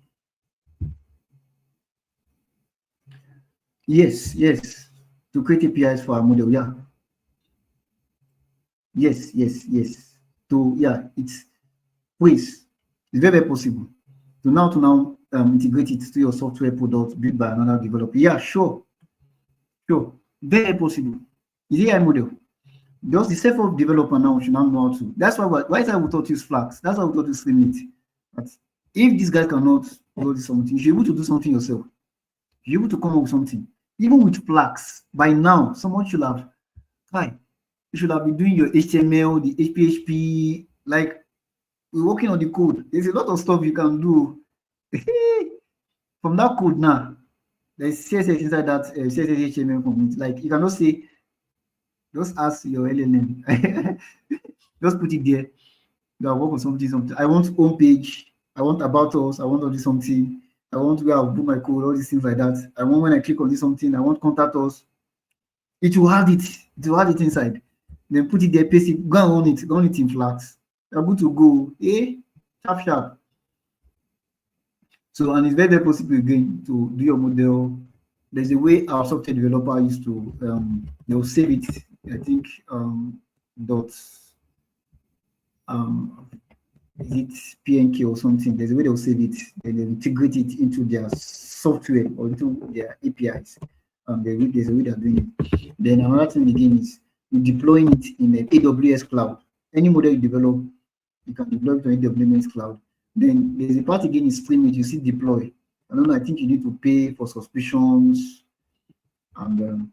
Yes, to create APIs for our model, yeah. Yes. It's ways. It's very possible. To now integrate it to your software product built by another developer. Yeah, sure. Very possible. Is AI model? Just the self-developer now should not know how to. That's why is that we thought use Flask. That's why we thought use Limit. But if this guy cannot do something, you're able to do something yourself. You're able to come up with something. Even with Flask, by now, someone should have tried. You should have been doing your HTML, the PHP, like we're working on the code. There's a lot of stuff you can do. From that code now, there's CSS inside that CSS HTML from it. Like you cannot say, just ask your LLM. Just put it there. You work on something. I want home page. I want about us. I want to do something. I want to go and do my code, all these things like that. I want when I click on this something, I want contact us. It will have it. It will have it inside. Then put it there, paste it, go and run it in Flask. You're good to go. Sharp. So, and it's very, very possible again to do your model. There's a way our software developer used to, they'll save it. I think is it PNK or something? There's a way they'll save it. Then they integrate it into their software or into their APIs. There's a way they're doing it. Then another thing again is deploying it in an AWS cloud. Any model you develop, you can deploy it to AWS cloud. Then there's a part again is stream it. You see deploy. I think you need to pay for subscriptions and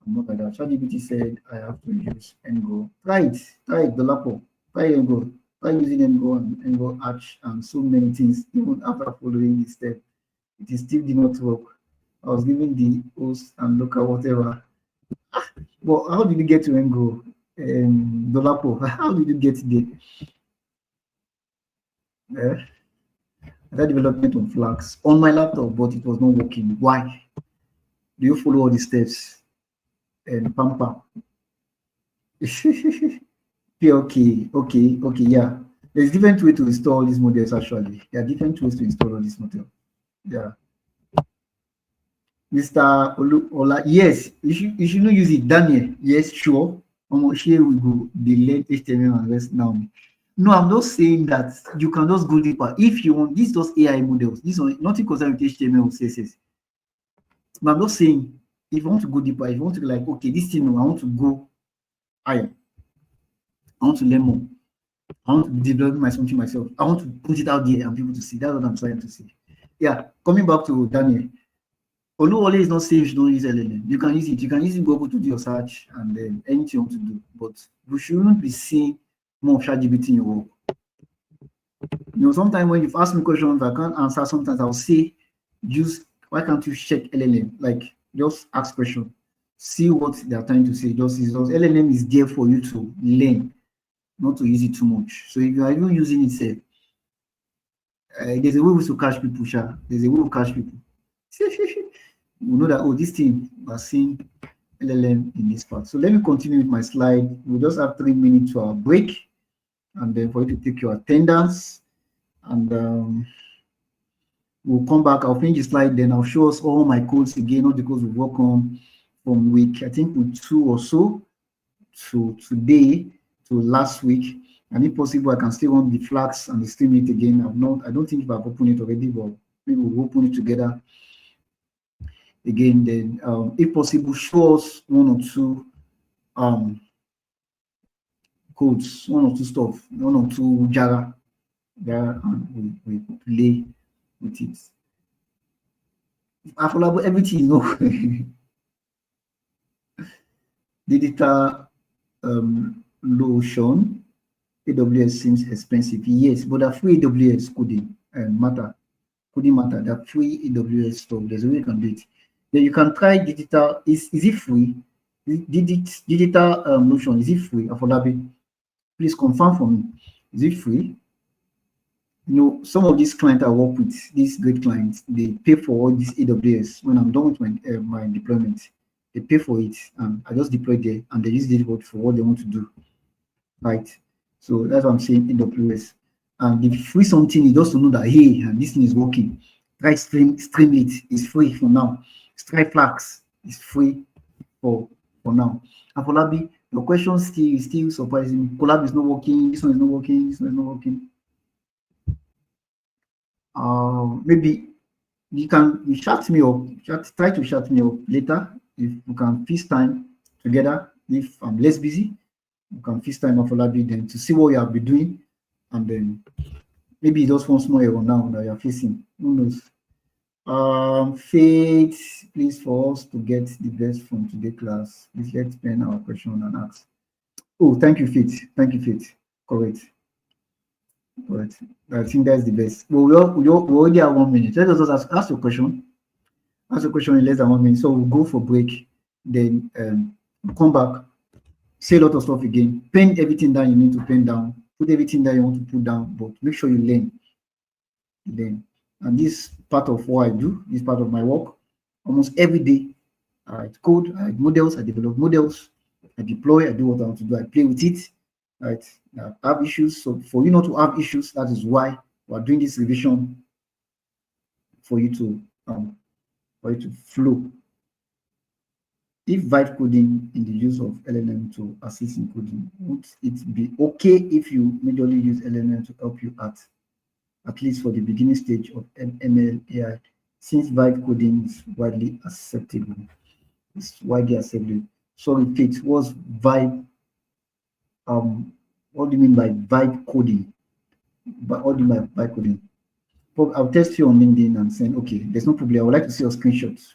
not like that. ChatGPT said I have to use Ngo. Try it, the laptop. Try Ngo. Try using Ngo and Ngo Arch and so many things. Even after following this step, it still did not work. I was given the host and local whatever. Well, how did you get to Ngo? The laptop. How did you get there? I had development on Flask on my laptop, but it was not working. Why? Do you follow all the steps? And pam. Okay, yeah. There's different way to install these models actually. There are different ways to install all this model. Yeah. Mr. Ola, yes, you should not use it. Daniel, yes, sure. Here we go. Delete HTML and rest now. No, I'm not saying that you can just go deeper. If you want, these those AI models, these are nothing concerned with HTML or CSS. But I'm not saying if you want to go deeper, if you want to be like, okay, this thing, I want to go higher. I want to learn more. I want to develop my something myself. I want to put it out there and people to see. That's what I'm trying to say. Yeah, coming back to Daniel. Oluwole is not saying you don't use LLM. You can use it. You can use Google to do your search and then anything you want to do. But we shouldn't be seeing more of ChatGPT in your work. You know, sometimes when you've asked me questions, I can't answer. Sometimes I'll say, why can't you check LLM? Like, just ask questions. See what they're trying to say. Just LLM is there for you to learn, not to use it too much. So if you are even using it, there's a way to catch people, Sha. There's a way to catch people. We know that, oh, this thing, we're seeing LLM in this part. So let me continue with my slide. We'll just have 3 minutes for our break, and then for you to take your attendance. And we'll come back. I'll finish the slide, then I'll show us all my codes again, all the codes we work on from week, I think, week 2 or so to today to last week. And if possible, I can still run the flags and the stream it again. I don't think if I've opened it already, but maybe we'll open it together again. Then, if possible, show us 1 or 2 codes, 1 or 2 stuff, 1 or 2 Java, and we play with it. Affordable, everything, you know. Digital lotion. AWS seems expensive. Yes, but the free AWS couldn't matter. The free AWS stuff, there's a way you can do it. Then you can try digital. Is it free? Digital lotion, is it free? Affordable. Please confirm for me. Is it free? You know, some of these clients I work with, these great clients, they pay for all this AWS. When I'm done with my deployment, they pay for it, and I just deploy there, and they use it for what they want to do, right? So that's what I'm saying, AWS. And if you free something, you just to know that, hey, and this thing is working. Try stream it. It's free for now. Strike flags is free for now. And for Labi, your question is still surprising me. Collab is not working. This one is not working. This one is not working. Maybe you chat me up. Try to chat me up later if we can FaceTime together. If I'm less busy, you can FaceTime Afolabi then to see what you have been doing, and then maybe just one small error now that you're facing. Who knows? Faith, please, for us to get the best from today's class, please let's pen our question and ask. Oh, thank you, Faith. Thank you, Faith. Correct. I think that's the best. Well, we already have 1 minute. Let us just ask your question. Ask a question in less than 1 minute. So we'll go for break, then come back, say a lot of stuff again, pen everything down you need to pen down, put everything that you want to put down, but make sure you learn. And this part of what I do, this part of my work, almost every day, I write code, I write models, I develop models, I deploy, I do what I want to do, I play with it, right? I have issues, so for you not to have issues, that is why we're doing this revision for you to flow. If vibe coding in the use of LLM to assist in coding, would it be okay if you majorly use LLM to help you at least for the beginning stage of ML AI, since vibe coding is widely acceptable? It's widely accepted. Sorry, Faith, what's vibe? What do you mean by vibe coding? But what do you mean by vibe coding? But I'll test you on LinkedIn and say, okay, there's no problem. I would like to see your screenshots.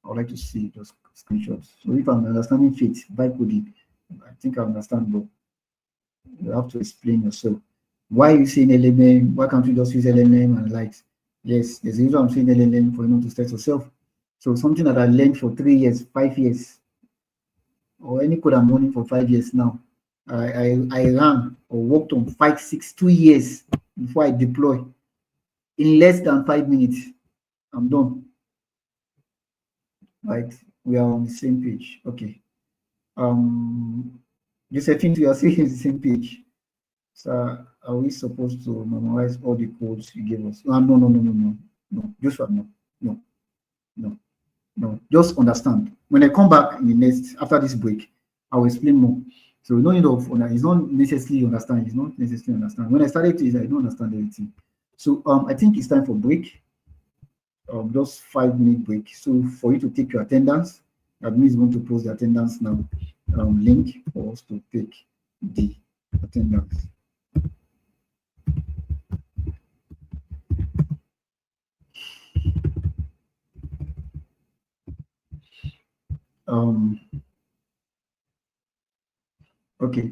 I would like to see those screenshots. So if I'm understanding Faith, vibe coding, I think I understand, but you have to explain yourself. Why are you saying LLM? Why can't you just use LLM and likes? Yes, there's a reason I'm saying LLM, for you to test yourself. So something that I learned for 3 years, 5 years, or any code I'm running for 5 years now, I ran or worked on 5, 6, 2 years before I deploy. In less than 5 minutes, I'm done. Right, we are on the same page. Okay. Josephine, we are still on the same page. So are we supposed to memorize all the codes you gave us? No. Joshua, no. Just understand. When I come back in the next after this break, I will explain more. So no need of it's not necessarily understand. It's not necessarily understand. When I started to, I don't understand everything. So I think it's time for break. Just 5-minute break. So for you to take your attendance, admin is going to post the attendance now. Link for us to take the attendance. Okay.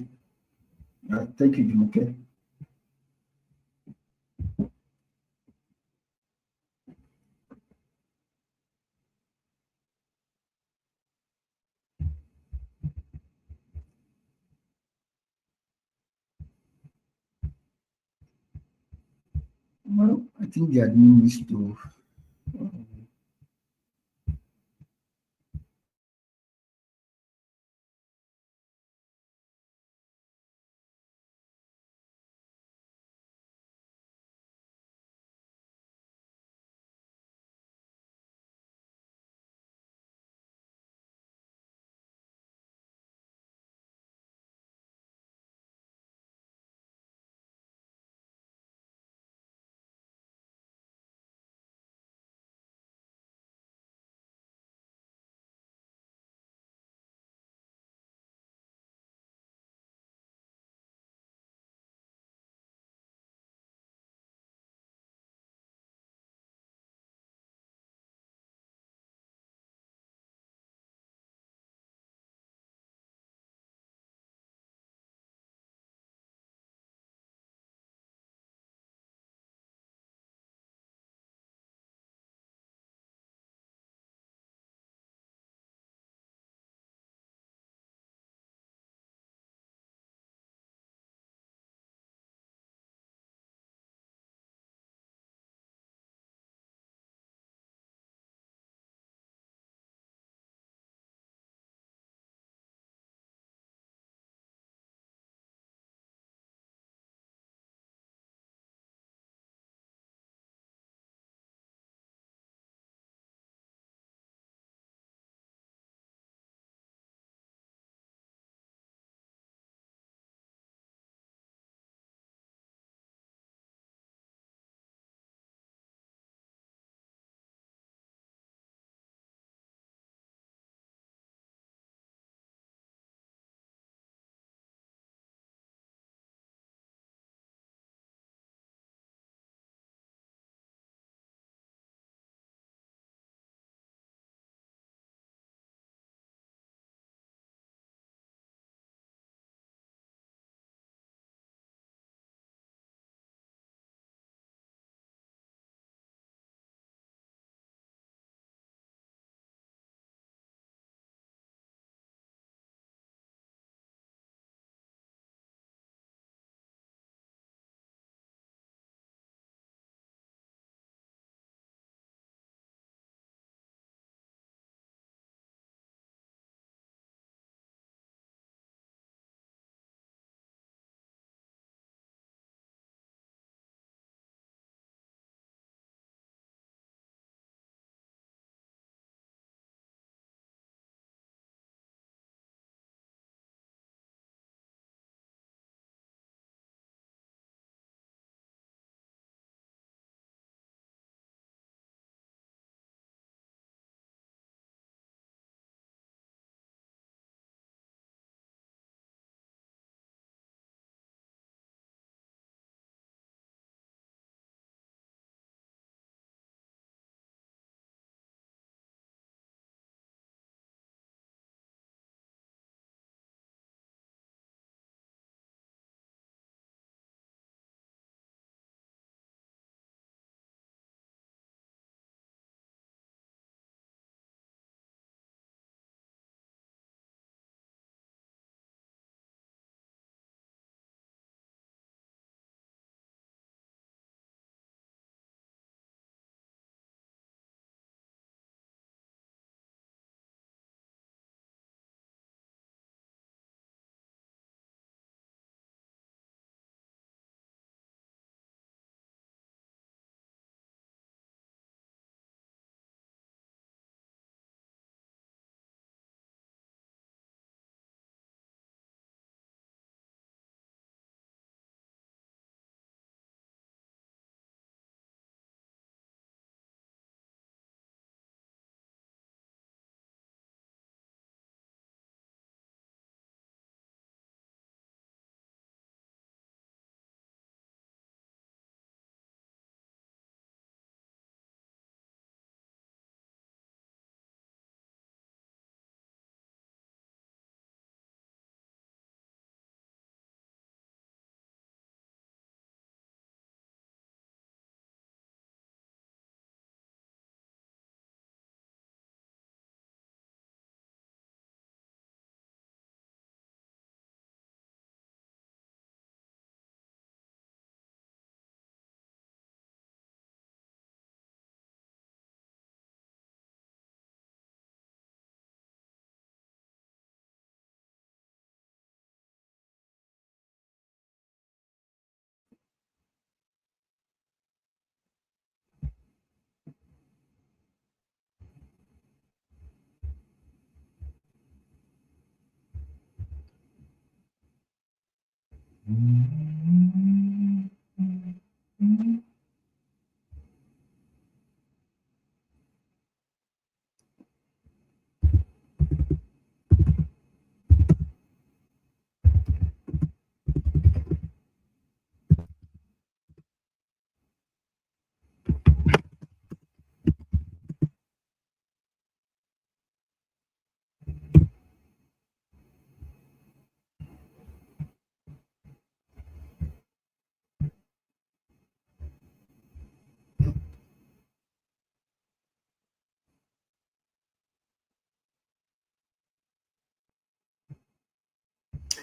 Thank you, Jim. Okay. Well, I think the admin needs to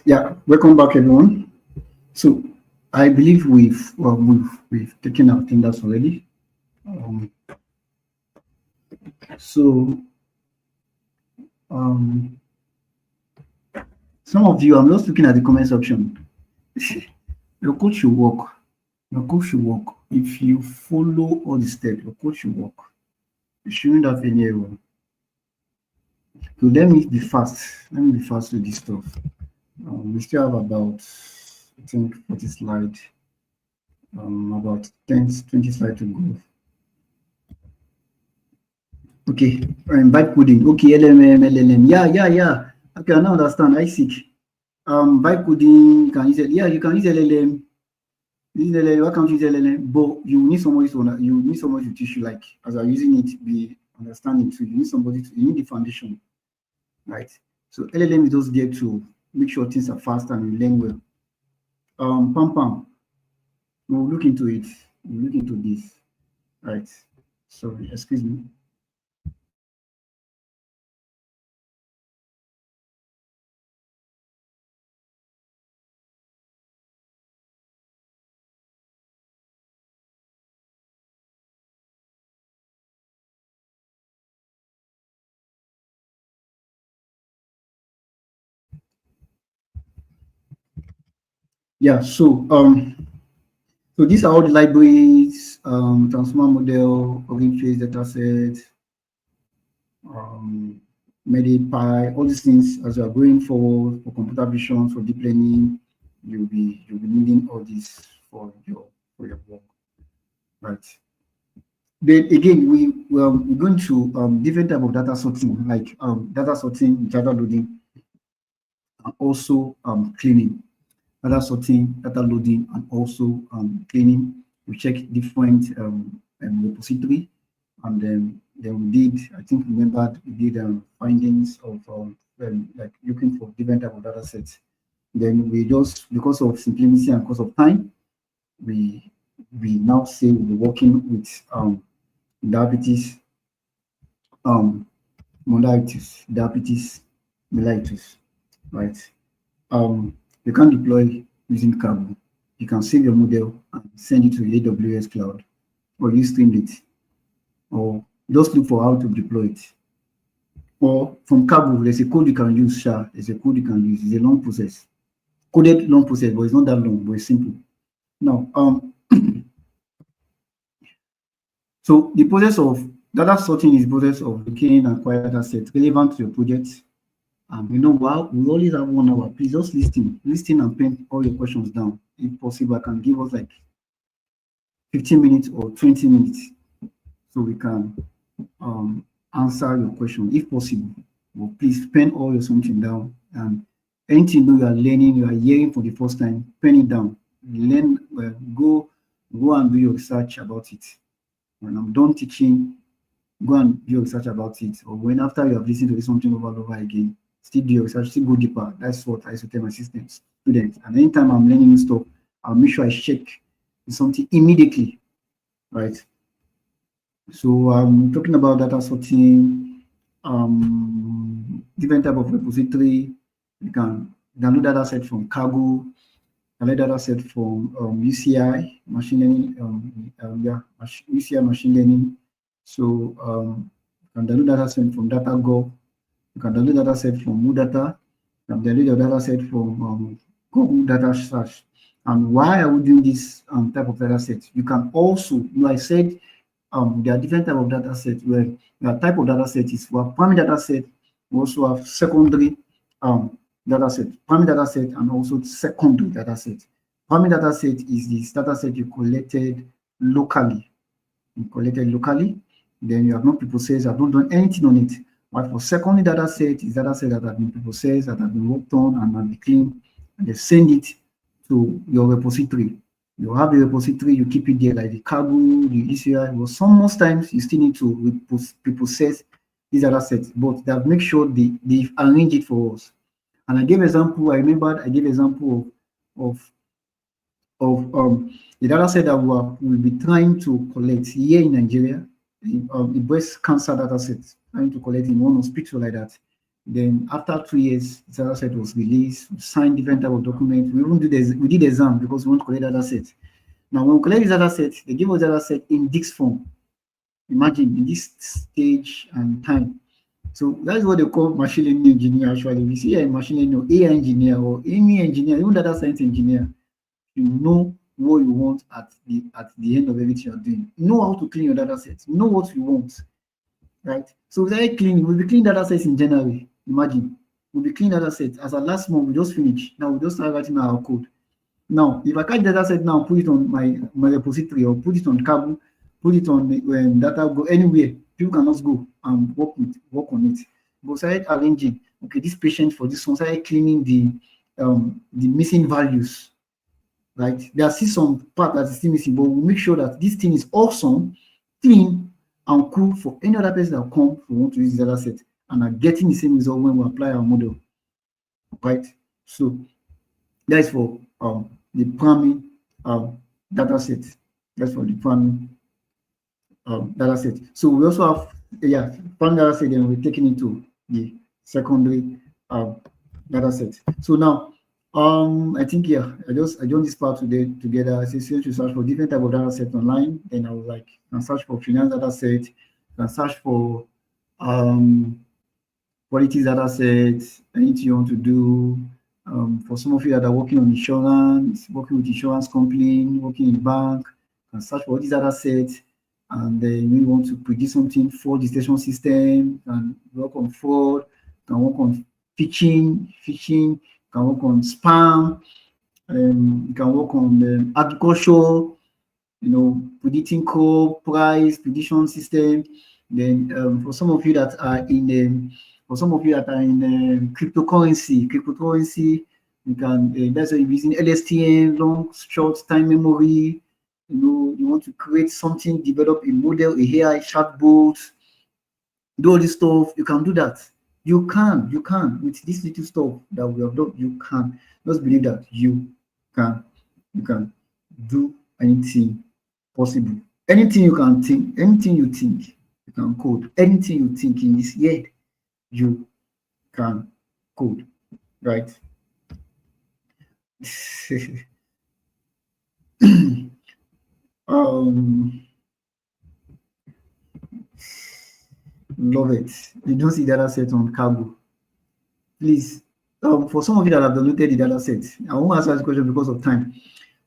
Yeah, welcome back, everyone. So I believe we've taken our attendance already. Um, so um, some of you, I'm just looking at the comment section. Your code should work. Your code should work. If you follow all the steps, your code should work. You shouldn't have any error. So let me be fast. Let me be fast with this stuff. We still have about, I think, 40 slides. About 10, 20 slides to go. Okay, byte coding. Okay, LLM. Yeah. Okay, I now understand. I see. Byte coding, you can use it. Yeah, you can use LLM. Use LLM. Why can't you use LLM? But you need somebody to teach you, like, as I'm using it, be understanding too. You need the foundation, right? So LLM is just there to make sure things are fast and you learn well. Pam, we'll look into it. We'll look into this, right? Sorry, excuse me. Yeah, so these are all the libraries, transformer model, origin trace dataset, MediPy, all these things. As you are going forward for computer vision, for deep learning, you'll be needing all this for your work, right? Then again, we're going to different type of data sorting, like data sorting, data loading, and also cleaning. Data sorting, data loading, and also cleaning. We check different repository, and then we did, I think, remembered we did findings of like looking for different type of data sets. Then we just, because of simplicity and because of time, we now say we're working with diabetes modalities, diabetes mellitus, right? You can deploy using Carbon. You can save your model and send it to the AWS cloud, or you stream it, or just look for how to deploy it. Or from Carbon, there's a code you can use. There's a code you can use. It's a long process, coded long process, but it's not that long, but it's simple. Now, so the process of data sorting is the process of looking and acquire data sets relevant to your project. You know, wow, we always have 1 hour. Please just listen and pen all your questions down. If possible, I can give us like 15 minutes or 20 minutes so we can answer your question if possible. Well, please pen all your something down, and anything you are learning, you are hearing for the first time, pen it down. Learn, go and do your research about it. When I'm done teaching, go and do your research about it. Or when after you have listened to something over and over again, still do your research, still go deeper. That's what I used to tell my students. And anytime I'm learning new stuff, I'll make sure I check something immediately, right? So I'm talking about data sorting, different type of repository. You can download data set from Cargo, download data set from UCI machine learning, UCI machine learning. So you can download data set from DataGo. You can download data set from MoodData. You can download your data set from Google Data Search. And why are we doing this type of data set? You can also, I said, there are different type of data sets where the type of data set is for primary data set. We also have secondary data set, primary data set, and also secondary data set. Primary data set is this data set you collected locally. Then you have not preprocessed, you have not done anything on it. But for secondary data set, is data set that have been preprocessed, that have been worked on and have been cleaned, and they send it to your repository. You have a repository, you keep it there like the cargo, the ECI. But most times you still need to preprocess these data sets, but they have make sure they arrange it for us. And I gave example, I gave example of the data set that we'll be trying to collect here in Nigeria, the breast cancer data set, trying to collect in one hospital like that. Then after 2 years, the data set was released, we signed different type of documents. We even did exam because we want to collect data set. Now, when we collect this data set, they give us data set in this form. Imagine in this stage and time. So that's what they call machine learning engineer. Actually, we see a machine learning or AI engineer or any engineer, even data science engineer. You know what you want at the end of everything you're doing. You know how to clean your data set. You know what you want, right? So we'll be cleaning data sets in January. Imagine, we'll be cleaning data set as our last month. We just finished. Now we just start writing our code. Now, if I catch data set now, put it on my repository or put it on Cabo, put it on data go anywhere. People cannot go and work on it. But start arranging. Okay, this patient for this one, start cleaning the missing values. Right, there are still some part that is still missing, but we'll make sure that this thing is awesome, clean, and cool for any other person that come who want to use the data set and are getting the same result when we apply our model. Right, so that is for the primary data set. That's for the primary data set. So we also have primary data set, and we're taking it to the secondary data set. So now, I think I joined this part today together. I say to search for different type of data set online. Then I was can search for finance data set, can search for quality data set, anything you want to do. For some of you that are working on insurance, working with insurance company, working in bank, can search for all these data sets. And then you want to predict something for the station system, can work on fraud, can work on phishing, can work on spam, you can work on agriculture, predicting crop price, prediction system. Then for some of you that are in cryptocurrency, you can that's why you're using LSTM, long short time memory. You want to create something, develop a model, a AI chatbot, do all this stuff. You can do that. You can with this little stuff that we have done. You can just believe that you can do anything possible. Anything you can think, anything you think, you can code. Anything you think in this head, you can code, right? Love it. You don't see data set on Cabo. Please, for some of you that have downloaded the data set, I won't answer this question because of time.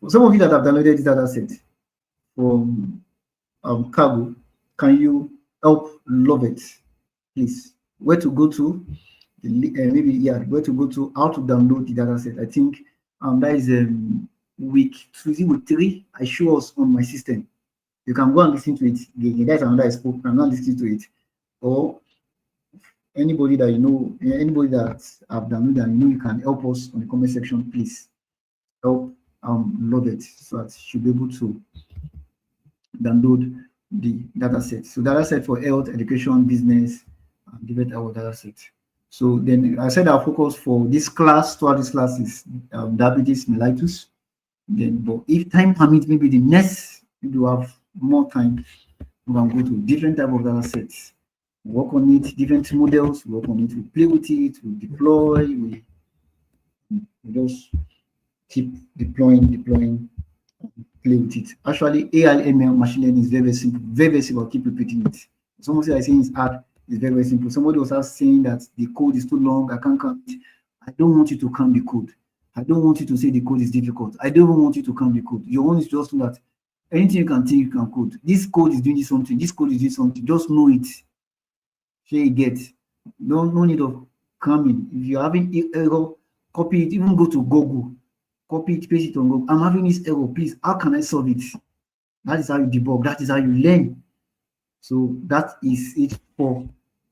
For some of you that have downloaded the data set from Cabo, can you help Love it? Please, where to go to? Where to go to? How to download the data set? I think that is week 3. I show us on my system. You can go and listen to it. That's another I spoke. I'm not listening to it. Or anybody that anybody that have downloaded and you can help us on the comment section, please help Love it so that she'll be able to download the data set. So data set for health, education, business, and different our data set. So then I said our focus for this class, throughout this class is diabetes mellitus. Then, but if time permits, maybe the next, if you have more time, we can go to different type of data sets, work on it, different models, work on it, we play with it, we deploy, we just keep deploying, play with it. Actually, AI, ML, machine learning is very simple, very simple. I'll keep repeating it. Somebody is saying it's hard, it's very simple. Somebody was saying that the code is too long, I can't count it. I don't want you to count the code. I don't want you to say the code is difficult. I don't want you to count the code. You want to just know that anything you can think, you can code. This code is doing this something. This code is doing something. Just know it. So you get. No need of cramming. If you're having error, copy it. Even go to Google. copy it, paste it on Google. I'm having this error. Please, how can I solve it? That is how you debug. That is how you learn. So that is it for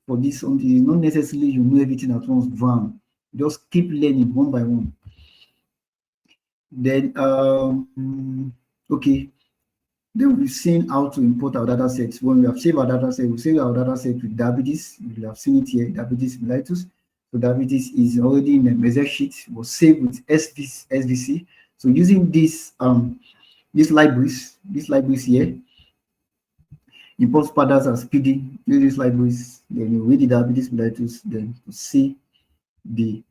this something. It's not necessarily you know everything at once. Bam. Just keep learning one by one. Then okay. Then we've seen how to import our data sets. When we have saved our data set, we save our data set with diabetes. You have seen it here, diabetes mellitus. So diabetes is already in a measure sheet, was saved with SVC. So using these libraries here, import patterns as PD, use these libraries, then you read the diabetes mellitus, then to see the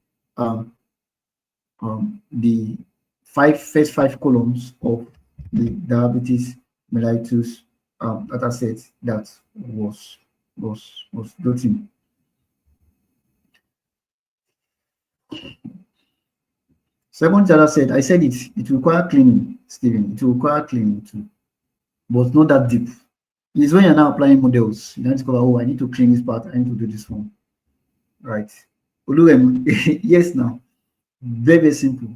first five columns of the diabetes mellitus data set that was gotten. Second data set, I said it requires cleaning, Stephen. It will require cleaning too, but not that deep. It's when you're now applying models, you don't discover, oh, I need to clean this part, I need to do this one. Right. Yes, now. Very, very simple.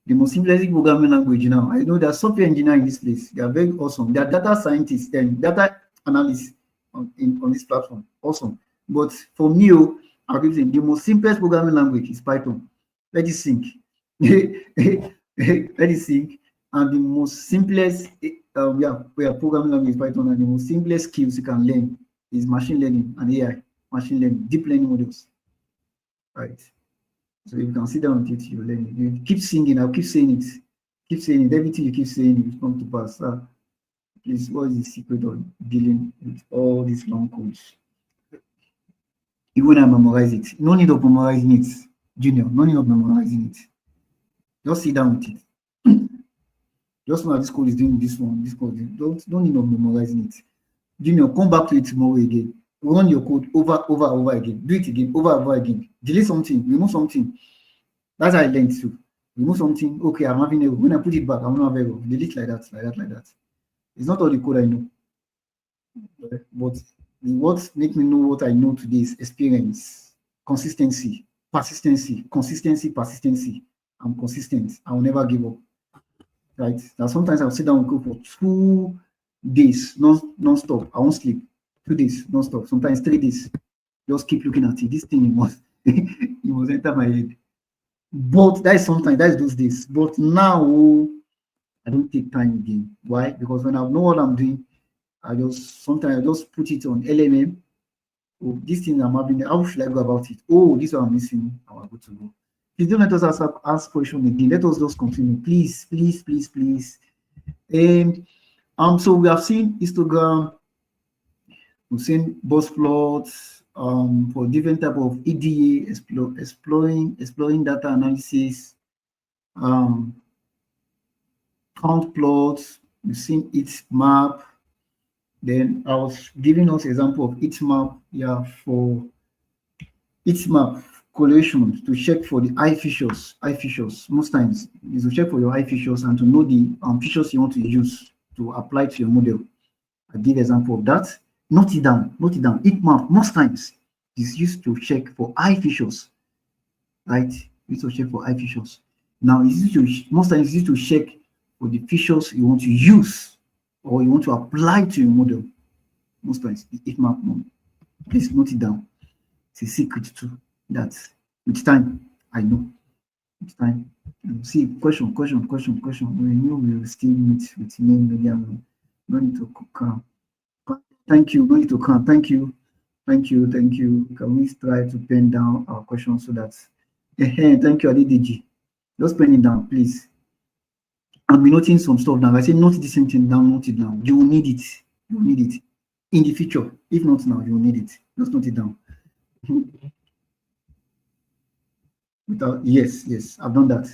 The most simplest programming language now. I know there's software engineers in this place. They are very awesome. They are data scientists and data analysts on this platform. Awesome. But for me, I'll give them the most simplest programming language is Python. Let it sink. Let it sink. And the most simplest programming language is Python, and the most simplest skills you can learn is machine learning and AI, machine learning, deep learning models. Right. So you can sit down with it, you learn it. You keep singing, I'll keep saying it. Keep saying it. Everything you keep saying will come to pass. Please, what is the secret of dealing with all these long codes? Even when I memorize it, no need of memorizing it, Junior. No need of memorizing it. Just sit down with it. Just know this code is doing this one, this code. Don't need of memorizing it. Junior, come back to it tomorrow again. Run your code over again. Do it again, over again. Delete something, remove something. That's how I learned to remove something. Okay, I'm having error. When I put it back, I'm not having error. Delete like that. It's not all the code I know, but what makes me know what I know today is experience, consistency, persistency. I'm consistent. I will never give up. Right? Now sometimes I'll sit down and go for 2 days non-stop. I won't sleep. 2 days non-stop. Sometimes 3 days. Just keep looking at it. This thing must enter my head. But that is those days. But now I don't take time again. Why? Because when I know what I'm doing, sometimes I just put it on LLM. Oh, this thing I'm having, how should I go about it? Oh, this one I'm missing. I will go to go. Please don't let us ask question again. Let us just continue. Please. So we have seen histogram, we've seen bus plots for different type of EDA, exploring data analysis, count plots. We've seen its map. Then I was giving us example of its map. Yeah, for its map correlation to check for the eye features. Most times is to check for your eye features and to know the features you want to use to apply to your model. I give example of that. Note it down. Its map most times is used to check for eye features. Right? Used to check for eye features. Now most times it's used to check for the features you want to use or you want to apply to your model. Most times the its map. Please note it down. It's a secret too. That with time, I know. With time. See, question. We knew we will still meet with me. No need to come. Thank you. No need to come. Thank you. Can we try to pen down our questions so that thank you, Adidiji. Just pen it down, please. I'll be noting some stuff now. I say note this thing down, note it down. You will need it. In the future. If not now, you will need it. Just note it down. Yes, I've done that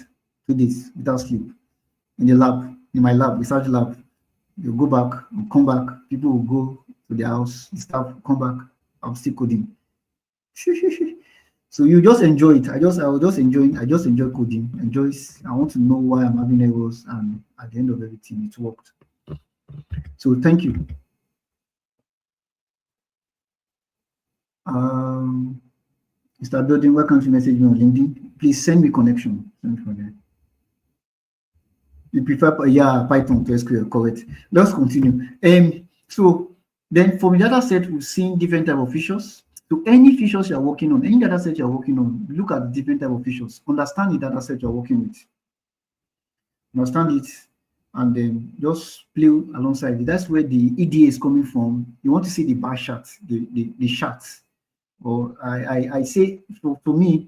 2 days without sleep. In my lab, research lab. You go back and come back. People will go to their house, the staff come back. I'm still coding. So you just enjoy it. I just enjoy coding. I want to know why I'm having errors, and at the end of everything, it worked. So thank you. Mr. Building, welcome to message me on LinkedIn. Please send me connection. You prefer, yeah, Python to SQL, correct. Let's continue. So then from the data set, we've seen different type of features. So any features you're working on, any data set you're working on, look at the different type of features. Understand the data set you're working with. Understand it, and then just play alongside it. That's where the EDA is coming from. You want to see the bar charts, the charts. Or I say for me,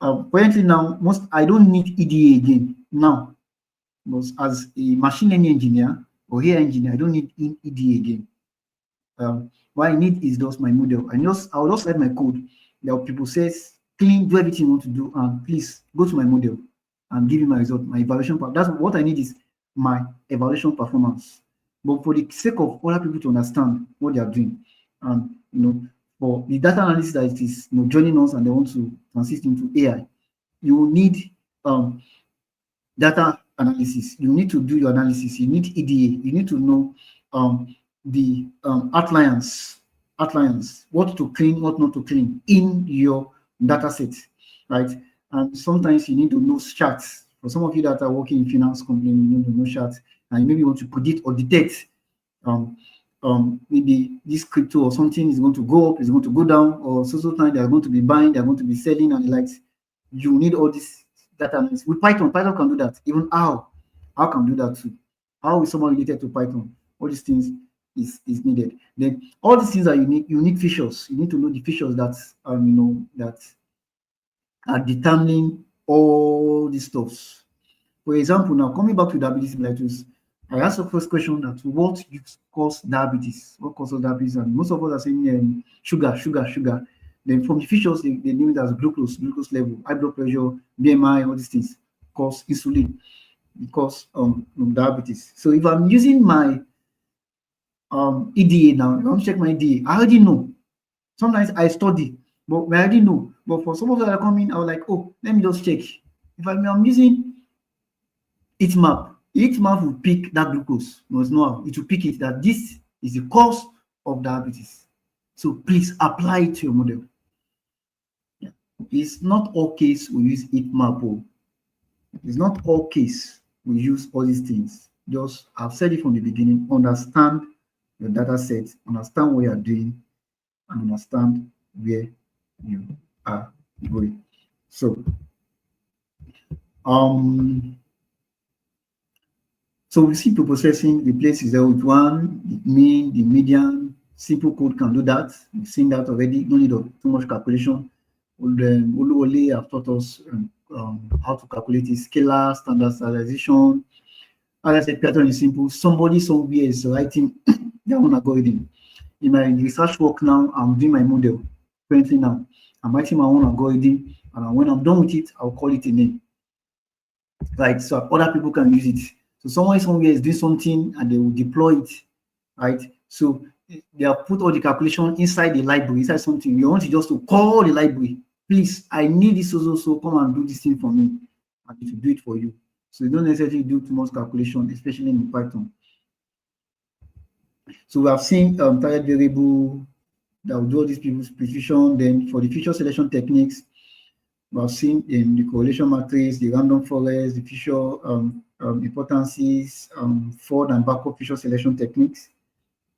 currently now, I don't need EDA again now. Because as a machine learning engineer or AI engineer, I don't need EDA again. What I need is just my model. I'll just write my code. There are people says, clean, do everything you want to do, and please go to my model and give me my result, my evaluation. That's what I need is my evaluation performance. But for the sake of other people to understand what they are doing, and for the data analysis that it is joining us and they want to transition into AI, you need data analysis. You need to do your analysis. You need EDA. You need to know the outlines, what to clean, what not to clean in your data set, right? And sometimes you need to know charts. For some of you that are working in finance company, you need to know charts, and maybe you want to predict or detect maybe this crypto or something is going to go up, is going to go down, or so time they are going to be buying, they are going to be selling, and the likes. You need all this data analysis. With Python can do that. Even how can do that too. How is someone related to Python? All these things is needed. Then all these things are unique features. You need to know the features that that are determining all these stuffs. For example, now coming back to diabetes mellitus, I asked the first question that what causes diabetes? What causes diabetes? And most of us are saying sugar. Then from the features, they name it as glucose level, high blood pressure, BMI, all these things cause insulin, because diabetes. So if I'm using my EDA now, if I want to check my EDA, I already know. Sometimes I study, but I already know. But for some of that are coming, I was like, oh, let me just check. If I'm using heatmap, heatmap will pick that glucose. No, it's not. It will pick it that this is the cause of diabetes. So please apply it to your model. Yeah. It's not all case we use heatmap. It's not all case we use all these things. Just, I've said it from the beginning, understand your data set, understand what you are doing, and understand where you are going. So we see preprocessing replaces 0 with 1, the mean, the median. Simple code can do that. We've seen that already. No need of too much calculation. Oluwole have taught us how to calculate the scalar, standardization. As I said, pattern is simple. Somebody somewhere is writing their own algorithm. In my research work now, I'm doing my model currently now. I'm writing my own algorithm, and when I'm done with it, I'll call it a name. Right, so other people can use it. So someone somewhere is doing something and they will deploy it, right? So they have put all the calculation inside the library, inside something. You want to just to call the library, please, I need this so come and do this thing for me, and it will do it for you. So you don't necessarily do too much calculation, especially in Python. So we have seen target variable that will do all these people's precision. Then for the feature selection techniques, we have seen in the correlation matrix, the random forest, the feature importances, forward and backward feature selection techniques.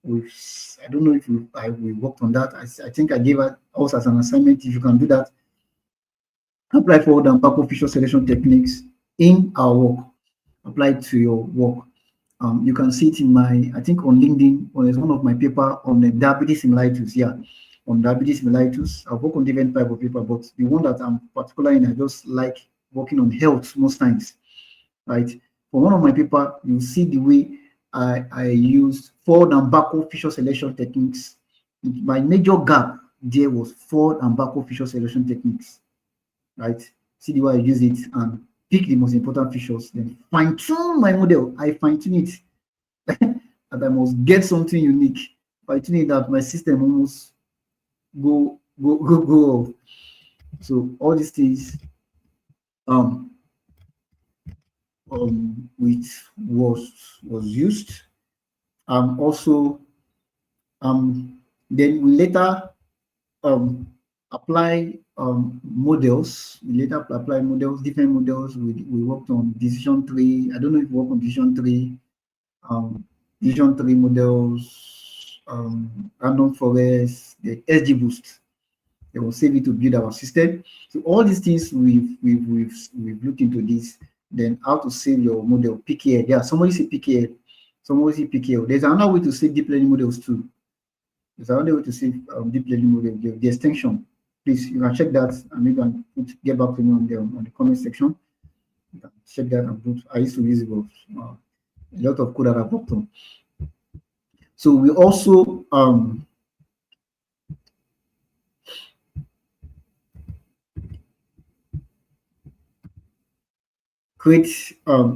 Which I don't know if we worked on that. I think I gave us as an assignment. If you can do that, apply forward and backward feature selection techniques in our work. Apply it to your work. You can see it in my, I think on LinkedIn, or there's one of my paper on the diabetes mellitus. Yeah, on diabetes mellitus. I've worked on different type of paper, but the one that I'm particular in, I just like working on health most times, right? For one of my paper, you see the way I used forward and backward feature selection techniques. My major gap there was forward and backward feature selection techniques, right? See the way I use it and pick the most important features, then fine tune my model. I fine tune it and I must get something unique. Fine tune it that my system almost go off. So all these things which was used. Also then we later apply models. We later apply models, different models. We worked on decision tree. I don't know if you work on decision tree. Decision tree models, random forest, the SG boost. They will save it to build our system. So all these things we've looked into this. Then how to save your model PKL. Yeah, somebody say PKL. Somebody say PKL. There's another way to save deep learning models too. There's another way to save deep learning model. The extension. Please, you can check that and maybe get back to me on the comment section. You can check that and put. I used to use it for a lot of code that I've worked on. So we also create a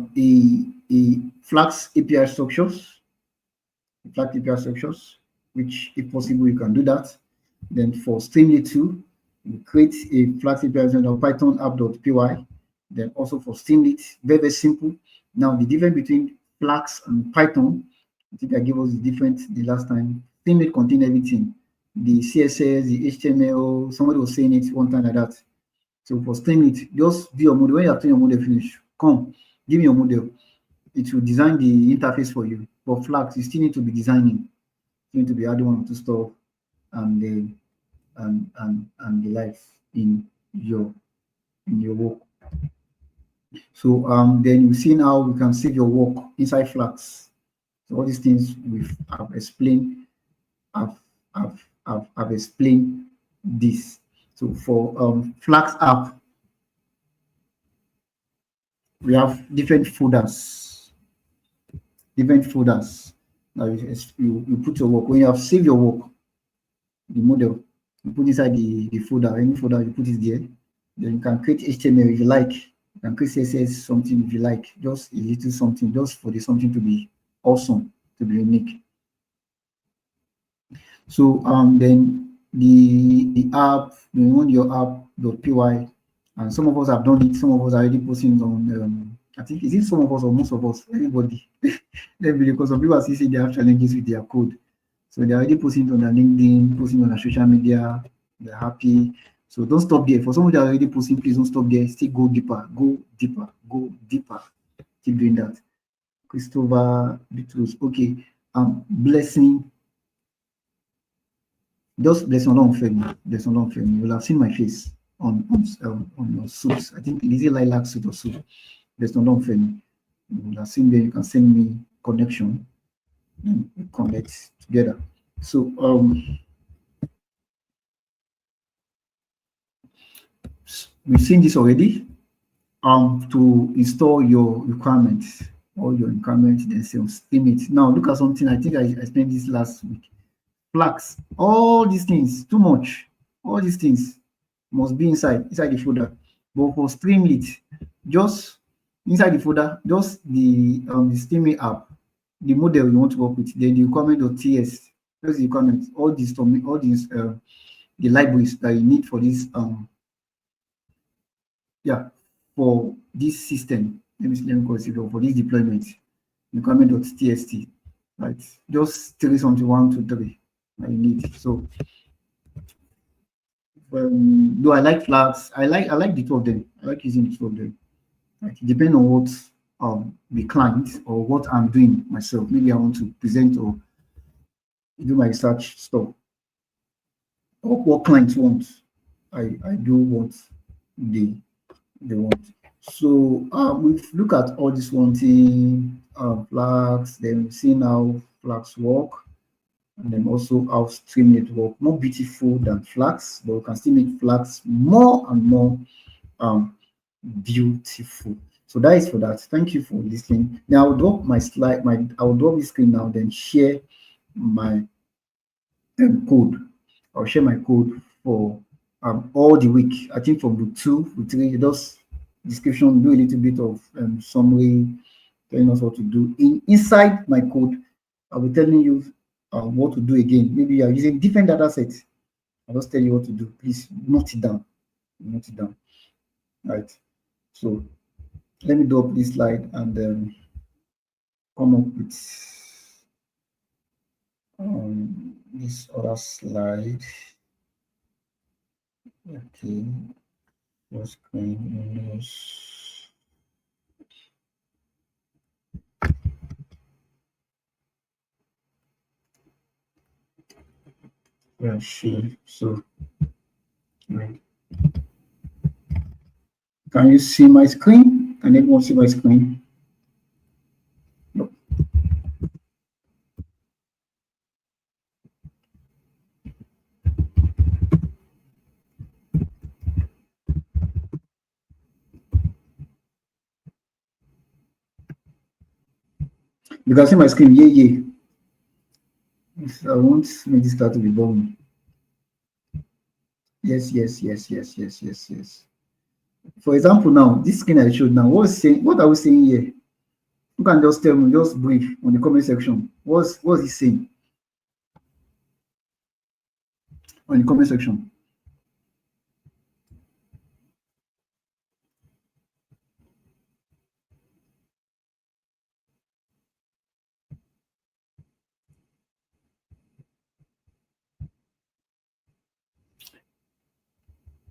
Flask API structures, which if possible you can do that. Then for Streamlit 2, we create a Flask API or Python app.py. Then also for Streamlit, very, very simple. Now the difference between Flask and Python, I think I gave us the difference the last time. Streamlit contain everything. The CSS, the HTML, somebody was saying it one time like that. So for Streamlit, just do your model. When you have done your model finish, come, give me your model. It will design the interface for you. For Flask, you still need to be designing. You need to be adding one or two stuff and the life in your work. So then you see now we can save your work inside Flask. So all these things I've explained. I've explained this. So for Flask app, we have different folders. Now you put your work. When you have saved your work, the model, you put inside the folder, any folder you put it there. Then you can create HTML if you like. You can create CSS something if you like. Just a little something, just for the something to be awesome, to be unique. So then the app, you want your app.py, and some of us have done it. Some of us are already posting on. I think is it some of us or most of us, everybody. Because some people are still saying they have challenges with their code. So they're already posting it on their LinkedIn, posting on their social media. They're happy. So don't stop there. For some that are already posting, please don't stop there. Still go deeper, go deeper, go deeper. Keep doing that. Christopher, Beatles. Okay. Blessing. Just Blessing along Femi. Blessing along Femi. You will have seen my face on your suits. I think it is a lilac suit or suit. Blessing along Femi. You will have seen there. You can send me connection and we connect together. So we've seen this already. To install your requirements, all your requirements, then say stream it. Now look at something. I think I explained this last week. Flags, all these things, too much. All these things must be inside the folder. But for Streamlit, just inside the folder, just the streaming app, the model you want to work with, then the requirement.ts, those requirements, all these the libraries that you need for this for this system. Let me consider for this deployment, requirement.txt, right? Just 3 something 1 2 3 that you need. So do I like flags? I like the two of them. I like using the two of them. Like, it depends on what the client or what I'm doing myself. Maybe I want to present or do my research stuff. Or what clients want. I do what they want. So we look at all this wanting flags, then we've seen how flags work, and then also how Streamlit work. More beautiful than flags, but we can still make flags more and more beautiful. So that is for that. Thank you for listening. Now I'll drop my slide. I'll drop the screen now, then share my code. I'll share my code for all the week. I think from week 2, week 3, just description, do a little bit of summary, telling us what to do. Inside my code, I'll be telling you what to do again. Maybe you're using different data sets. I'll just tell you what to do. Please note it down. Note it down. Right. So let me drop this slide and come up with this other slide. Okay, your screen windows. Yeah, see. So, right. Can you see my screen? Can anyone see my screen? No. You can see my screen. Yeah, yeah. I want make this start to be boring. Yes, yes, yes, yes, yes, yes, yes. For example, now this screen I showed now, what's saying? What are we saying here? You can just tell me, just brief on the comment section. What's he saying on the comment section?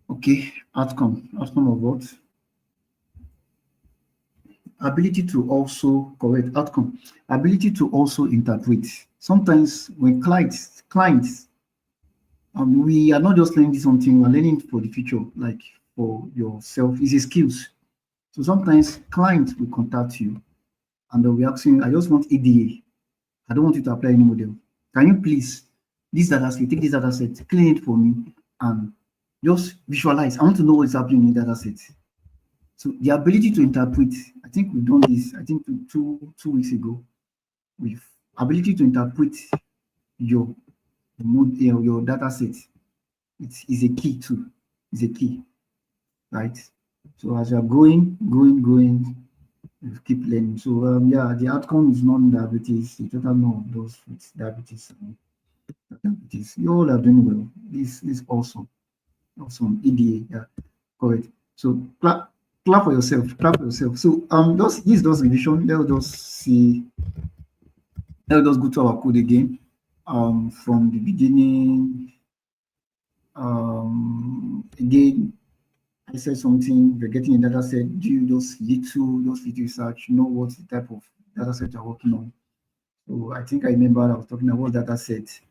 Okay, outcome of what? Ability to also correct outcome. Ability to also interpret. Sometimes when clients, we are not just learning something, we're learning for the future, like for yourself. It's a skills. So sometimes clients will contact you and they'll be asking, I just want EDA. I don't want you to apply any model. Can you please, this data set, take this data set, clean it for me, and just visualize. I want to know what is happening in the data set. So the ability to interpret, I think we've done this, I think two weeks ago, with ability to interpret your your data set. It is a key too. It's a key, right? So as you're going, you keep learning. So yeah, the outcome is non-diabetes. The total number of those with diabetes. Diabetes. You all are doing well. This is awesome. Awesome. EDA. Yeah, correct. So clap for yourself. Clap for yourself. So just this does revision. Let's just go to our code again. From the beginning. Again, I said something. You're getting a data set. Do those little research. Know what the type of data set you're working on. So I think I remember I was talking about data set,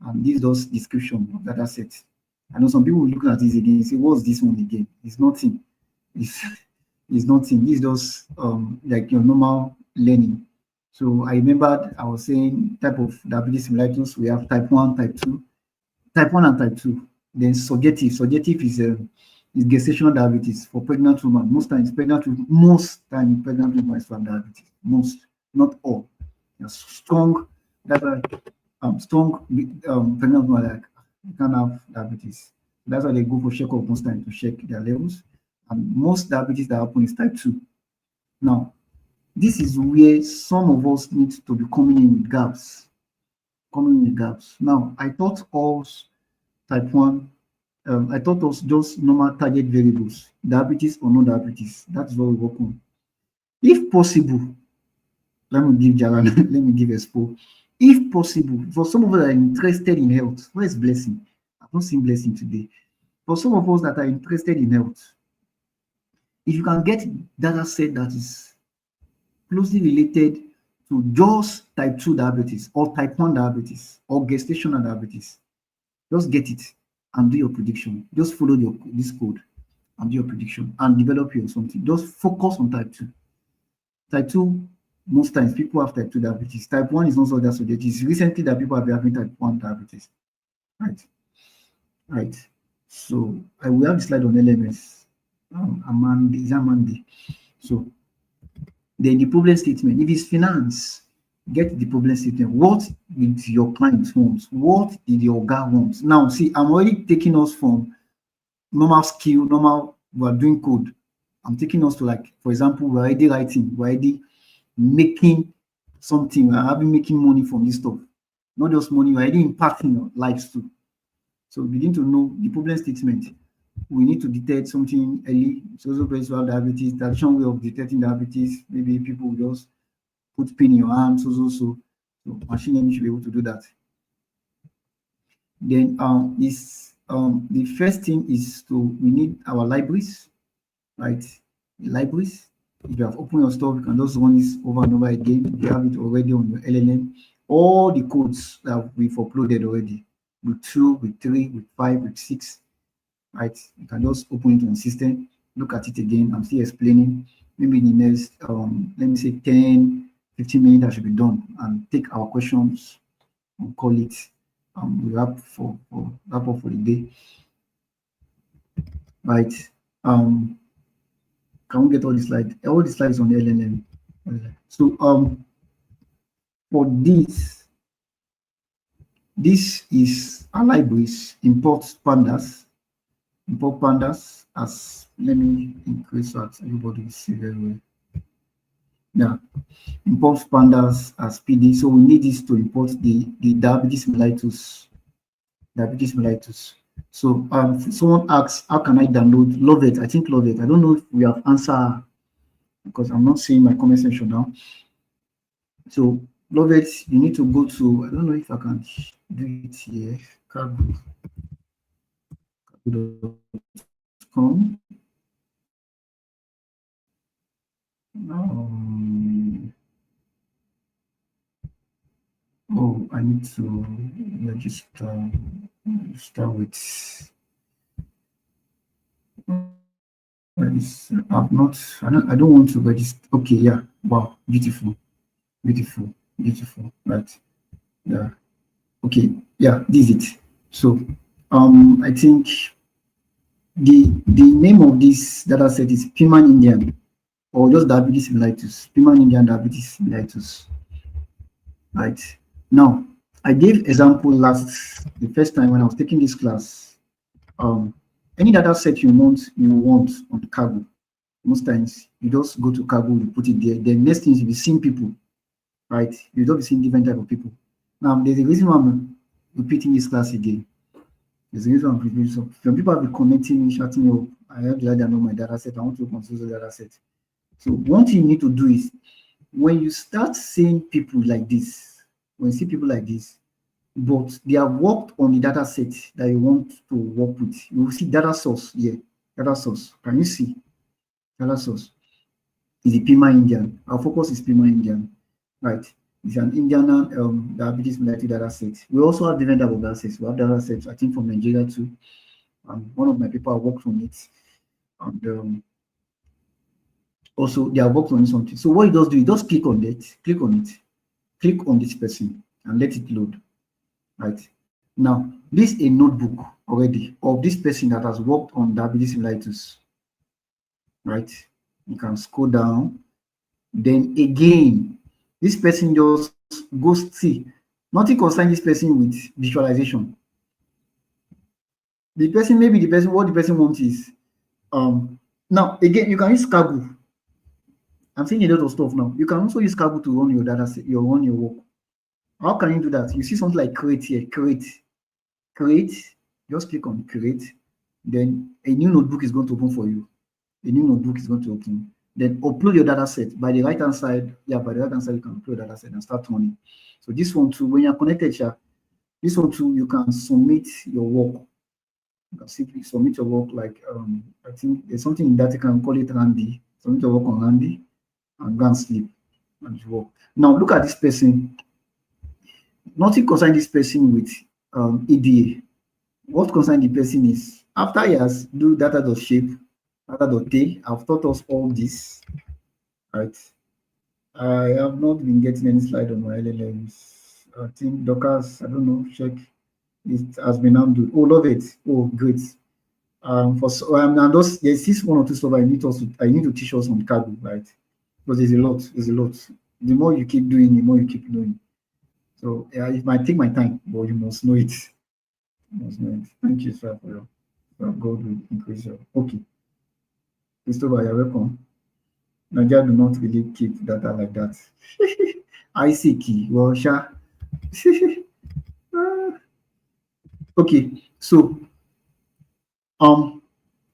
and this does description of data set. I know some people will look at this again and say, what's this one again? It's nothing. It's, it's nothing. This does like your normal learning. So I remembered I was saying type of diabetes similarities. We have type 1, type 1 and type 2. Then subjective. Subjective is gestational diabetes for pregnant women. Most time pregnant women have diabetes. Most, not all. You're strong. That's why strong pregnant women like you can have diabetes. That's why they go for checkup most time to check their levels. And most diabetes that happen is type 2. Now, this is where some of us need to be coming in with gaps. Now, I thought all type 1, I thought was just normal target variables, diabetes or no diabetes. That's what we work on. If possible, let me give Jalan, let me give Expo. If possible, for some of us that are interested in health, where's Blessing? I've not seen Blessing today. For some of us that are interested in health, if you can get data set that is closely related to just type 2 diabetes or type 1 diabetes or gestational diabetes, just get it and do your prediction. Just follow this code and do your prediction and develop your something. Just focus on type 2. Type 2, most times people have type 2 diabetes. Type 1 is not so that subject. It's recently that people have been having type 1 diabetes. Right. Right. So I will have a slide on LMS. Amanda. So then the problem statement. If it's finance, get the problem statement. What did your client want? What did your guy want? Now, see, I'm already taking us from normal skill, we're doing code. I'm taking us to, like, for example, we're already writing, we're already making something, we're making money from this stuff. Not just money, we're already impacting your lives too. So begin to know the problem statement. We need to detect something early. So also people have diabetes, traditional way of detecting diabetes. Maybe people will just put pin in your arm, so machine learning should be able to do that. Then is the first thing is we need our libraries, right? The libraries. If you have opened your stuff, you can just run this over and over again. You have it already on your LLM. All the codes that we've uploaded already, with 2, with 3, with 5, with 6, right? You can just open it on system, look at it again. I'm still explaining. Maybe in the next, let me say 10, 15 minutes, I should be done and take our questions and call it. We wrap up for the day, right? Can we get all the slides? All the slides on the LLM. So for this is our libraries. Import pandas as, let me increase that everybody see very well. Yeah, import pandas as PD. So we need this to import the diabetes mellitus. So someone asks, how can I download Love It? I think Love It. I don't know if we have answered because I'm not seeing my comment section now. So Love It, you need to go to, I don't know if I can do it here. Cargo.com. Oh, I need to register. Start with. I've not. I don't want to register. Okay, yeah. Wow, beautiful. Right. Yeah. Okay. Yeah. This is it. So, I think the name of this data set is Piman Indian, or just diabetes mellitus. Piman Indian diabetes mellitus. Right. Now, I gave example the first time when I was taking this class. Any data set you want on Cargo. Most times you just go to Cargo, you put it there. Then next thing is you'll be seeing people, right? You don't be seeing different type of people. Now, there's a reason why I'm repeating this class again. There's a reason I'm repeating. So some people have been commenting me, shouting, "Oh, I have to know my data set. I want to consult the data set." So one thing you need to do is when you start seeing people like this, when you see people like this, but they have worked on the data set that you want to work with. You will see data source here. Data source. Can you see? Data source is the Pima Indian. Our focus is Pima Indian, right? It's an Indian diabetes mellitus data set. We also have different type of data sets. We have data sets, I think, from Nigeria too. One of my people worked on it, and also they have worked on something. So what it does do, you just click on it, click on this person, and let it load. Right now, this is a notebook already of this person that has worked on diabetes mellitus. Right, you can scroll down. Then again, this person just goes see nothing concerning this person with visualization. What the person wants is now again you can use Cargo. I'm saying a lot of stuff now. You can also use Cargo to run your data set, run your work. How can you do that? You see something like create here, create. Just click on create. Then a new notebook is going to open for you. A new notebook is going to open. Then upload your data set by the right hand side. Yeah, by the right hand side, you can upload data set and start running. So this one too, when you're connected here, this one too, you can submit your work. You can simply submit your work like I think there's something in that you can call it Randy. Submit your work on Randy and go and sleep and work. Now look at this person. Nothing concerning this person with EDA. What concerns the person is after he has do data.shape, data.day, I've taught us all this, right? I have not been getting any slide on my LLMs. I think Dockers, I don't know, check. It has been handled. Oh, love it. Oh, great. And there's this one or two stuff I need to teach us on Cargo, right? Because there's a lot. The more you keep doing, the more you keep knowing. So yeah, it might take my time, but you must know it. Thank you, sir, for your God will increase your. Okay. Christopher, you're welcome. Nigeria do not really keep data like that. I see key. Well, sure. Okay, so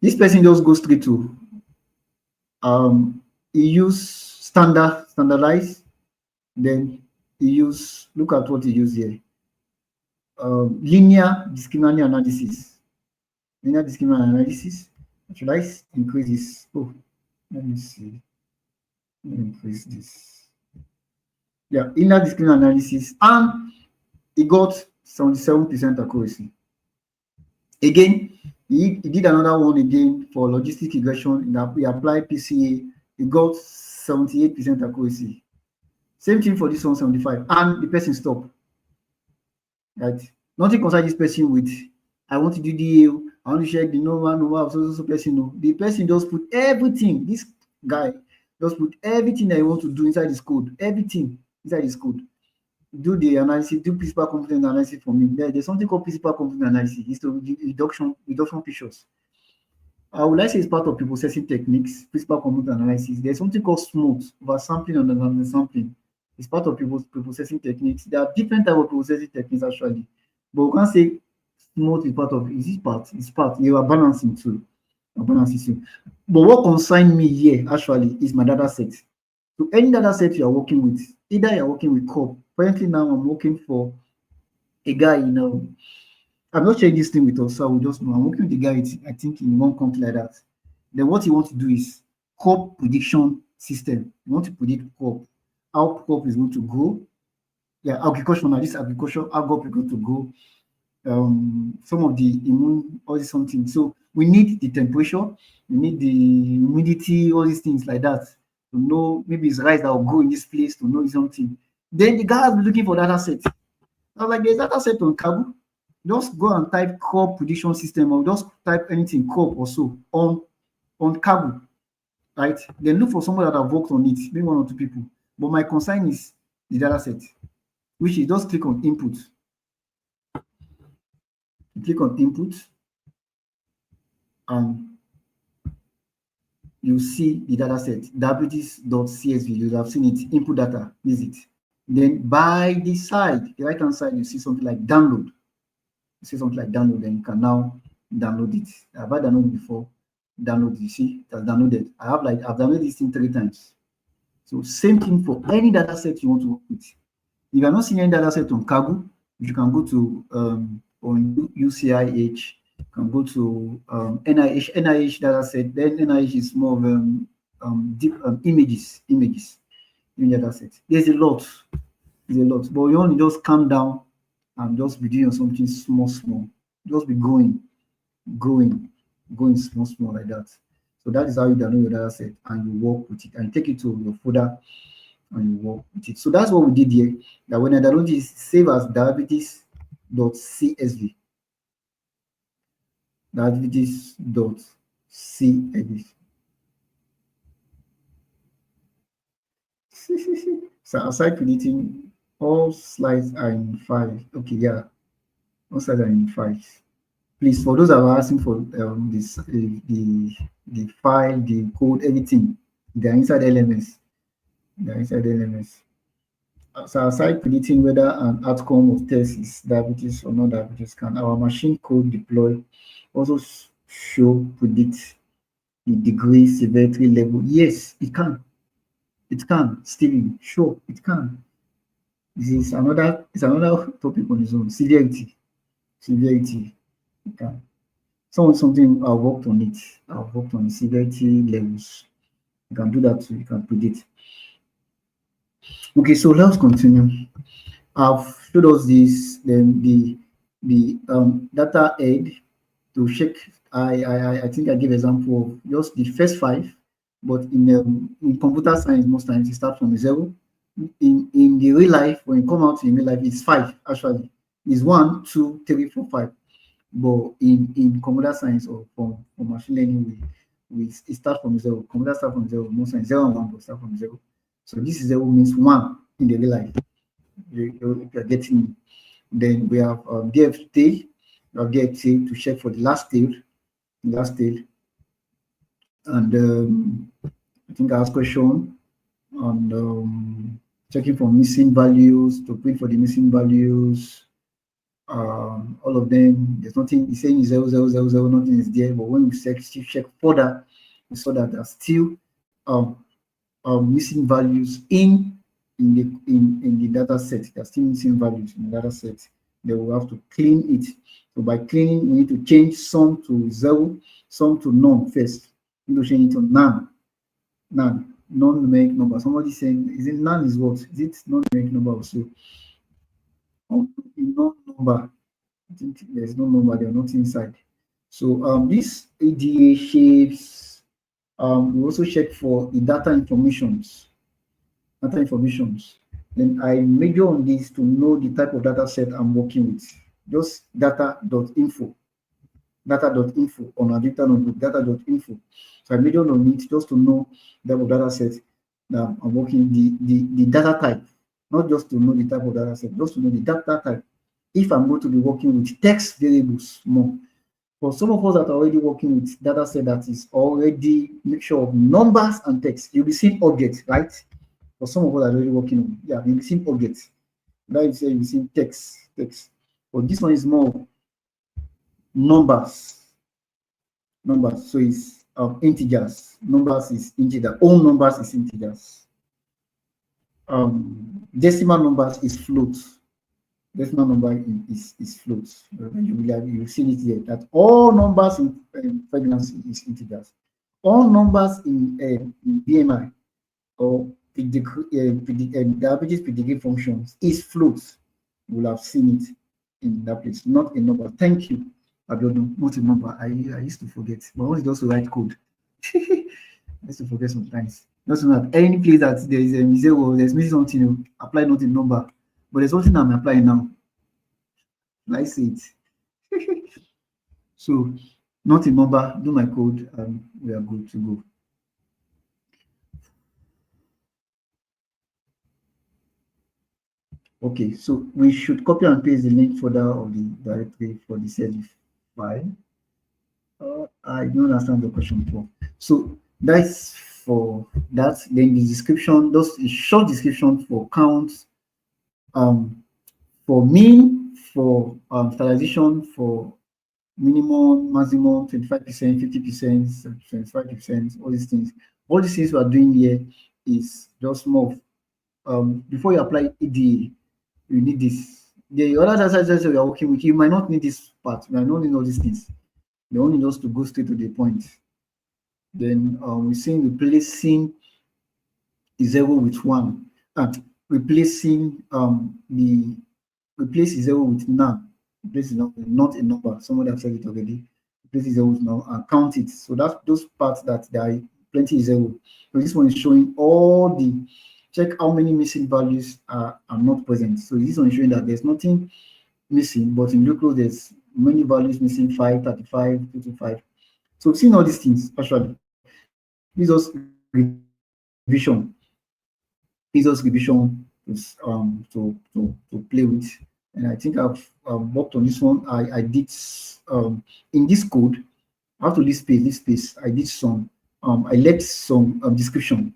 this person just goes straight to he use standardize, then he use look at what he used here. Linear discriminant analysis. Linear discriminant analysis. Should I increase this? Oh, let me see. Let me increase this. Yeah, linear discriminant analysis, and it got 77% accuracy. Again, he did another one again for logistic regression that we applied PCA. It got 78% accuracy. Same thing for this one, 75, and the person stopped. Right? Nothing concerns this person with I want to do DA, I want to check the normal of so person. No. The person just put everything. This guy just put everything that he wants to do inside his code. Everything inside his code. Do the analysis, do principal component analysis for me. There's something called principal component analysis. It's the reduction features. I would like to say it's part of preprocessing techniques, principal component analysis. There's something called smooth, oversampling and undersampling. It's part of preprocessing techniques. There are different types of preprocessing techniques actually, but we can't say smooth is part of it. Is it part? It's part. You are balancing too. But what concerns me here actually is my data set. So any data set you are working with, either you're working with COP. Currently now I'm working for a guy, I'm not sharing this thing with us, so I will just know. I'm working with the guy, I think, in one country like that. Then what you want to do is crop prediction system. You want to predict crop, how crop is going to grow. Yeah, agriculture, now this agriculture, how crop is going to grow. Some of the immune, all this something. So we need the temperature, we need the humidity, all these things like that to know maybe it's rice that will grow in this place to know something. Then the guy has been looking for data set. I was like, there's data set on Kaggle. Just go and type crop prediction system or just type anything crop or so on Kaggle, right? Then look for someone that have worked on it, maybe one or two people. But my concern is the data set, which is just click on input. Click on input and you see the data set, diabetes.csv. You have seen it, input data, visit. Then by the side, the right hand side, you see something like download. You see something like download, then you can now download it. I've had downloaded before. Download, you see, it has downloaded. I've downloaded this thing 3 times. So same thing for any data set you want to work with. If you are not seeing any data set on Kaggle, you can go to on UCIH, you can go to NIH data set. Then NIH is more of deep images data set. There's a lot, but you only just calm down and just be doing something small. Just be going small like that. So that is how you download your data set and you work with it and take it to your folder and you work with it. So that's what we did here. That when I download this, save as diabetes.csv. Diabetes.csv. So aside predicting, all slides are in 5. Okay, yeah. All slides are in 5. Please, for those that are asking for this, the file, the code, everything, they're inside LMS. So aside predicting whether an outcome of test is diabetes or not diabetes, can our machine code deploy also predict the degree, severity level? Yes, it can. It can, Steven. Sure, it can. This is another topic on its own. Severity. It can. Something I worked on it. I've worked on severity levels. You can do that too. You can predict. Okay, so let's continue. I've showed us this. Then the data aid to check. I think I gave example of just the first 5, but in computer science most times it starts from 0. In the real life, when you come out in real life, it's 5 actually. It's 1, 2, 3, 4, 5. But in computer science or for machine learning, it starts from 0. Computer starts from 0. Most times 0 and 1 will start from 0. So this 0 means 1 in the real life. You're getting. Then we have df tail. We have df tail to check for the last tail. And I think I asked question on checking for missing values, to print for the missing values. All of them, there's nothing. It's saying 0, 0, 0, 0, nothing is there. But when we check further, we saw that there's still missing values in the data set. There's still missing values in the data set. They will have to clean it So by cleaning, we need to change some to 0, some to none first. We need to change it to none. None. Non-numeric number. Somebody saying, is it none is what? Is it non-numeric number also? Non-number. I think there's no number, they're not inside. So this ADA shapes, we also check for the data informations. Then I major on this to know the type of data set I'm working with. Just data.info on our data notebook, data.info. So I major on it just to know the type of data set that I'm working, the data type, not just to know the type of data set, just to know the data type. If I'm going to be working with text variables more. For some of us that are already working with data set that is already mixture of numbers and text, you'll be seeing objects, right? For some of us that are already working on, yeah, you'll be seeing objects. That is, you'll be seeing text. But this one is more numbers. So it's integers. Numbers is integer. All numbers is integers. Decimal numbers is floats. Decimal number is floats. You've seen it here that all numbers in pregnancy is integers. All numbers in BMI or diabetes predictive functions is floats. You will have seen it in that place, not a number. Thank you, Abiodun. Not a number. I used to forget, but I wanted also write code. I used to forget sometimes. Not so that any place that there is a zero, there's missing something, apply not a number. But there's something I'm applying now. I see it. So, not a number, do my code, and we are good to go. Okay, so we should copy and paste the link folder of the directory for the CSV file. I don't understand the question before. So that's for that. Then the description, just a short description for counts, for mean, for standardization, for minimum, maximum, 25%, 50%, 25%, all these things. All these things we are doing here is just more of, before you apply EDA, you need this. The other data we are working with, you might not need this part. You might not need all these things. You only just to go straight to the point. Then we're seeing replacing 0 with 1, and replacing replace 0 with none. Replace not a number. Somebody have said it already. Replace 0 with none and count it. So that's those parts that there are plenty 0. So this one is showing all the check how many missing values are not present. So this one is showing that there's nothing missing, but in locals there's many values missing: 5, 35, 55. So we've seen all these things actually. This is revision. This is revision to play with. And I think I've worked on this one. I did in this code. After this space, I did some. I left some description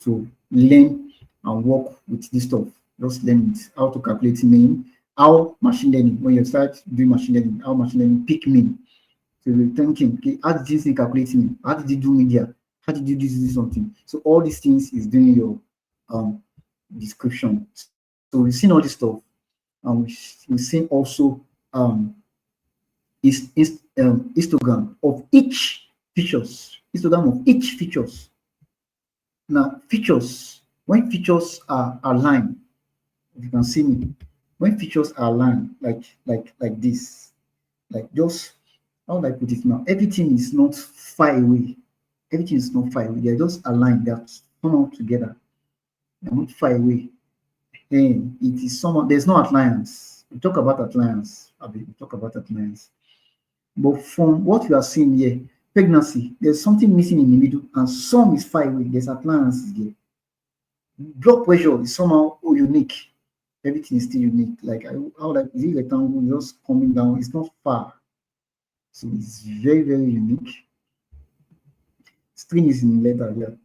to learn and work with this stuff. Just learn it, how to calculate mean, how machine learning, when you start doing machine learning, how machine learning pick mean. So you're thinking, okay, how did this thing calculate mean? How did you do media? How did you do something? So all these things is doing your description. So we've seen all this stuff. We've seen also histogram of each features. Histogram of each features. Now, features, when features are aligned, if you can see me, when features are aligned like this, like just, how would I put it now? Everything is not far away. Everything is not far away. They're just aligned. They're somehow together. They're not far away. And it is somehow, there's no outliers. We talk about outliers. But from what we are seeing here, pregnancy, there's something missing in the middle, and some is far away. There's outliers here. Blood pressure is somehow unique. Everything is still unique. Like how like is it rectangle just coming down? It's not far. So it's very, very unique. String is in letter here.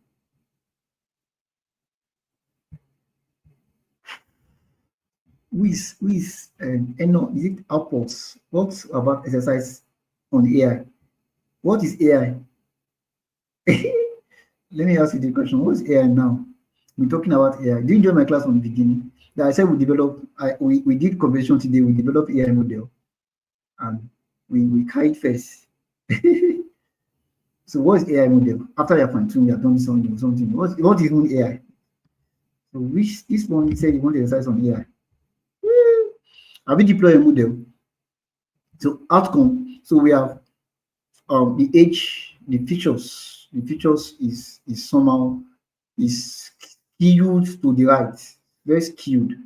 Is it outputs? What about exercise on AI? What is AI? Let me ask you the question. What is AI now? We're talking about AI. Did you join my class from the beginning? That I said we develop. We did conversation today. We developed AI model. and we carry it first. So what is AI model? After you have fine-tuned, you have done something. What is even AI? So which this one said you want to exercise on AI. Have we deployed a model? So outcome. So we have the age, the features. The features is somehow is skewed to the right, very skewed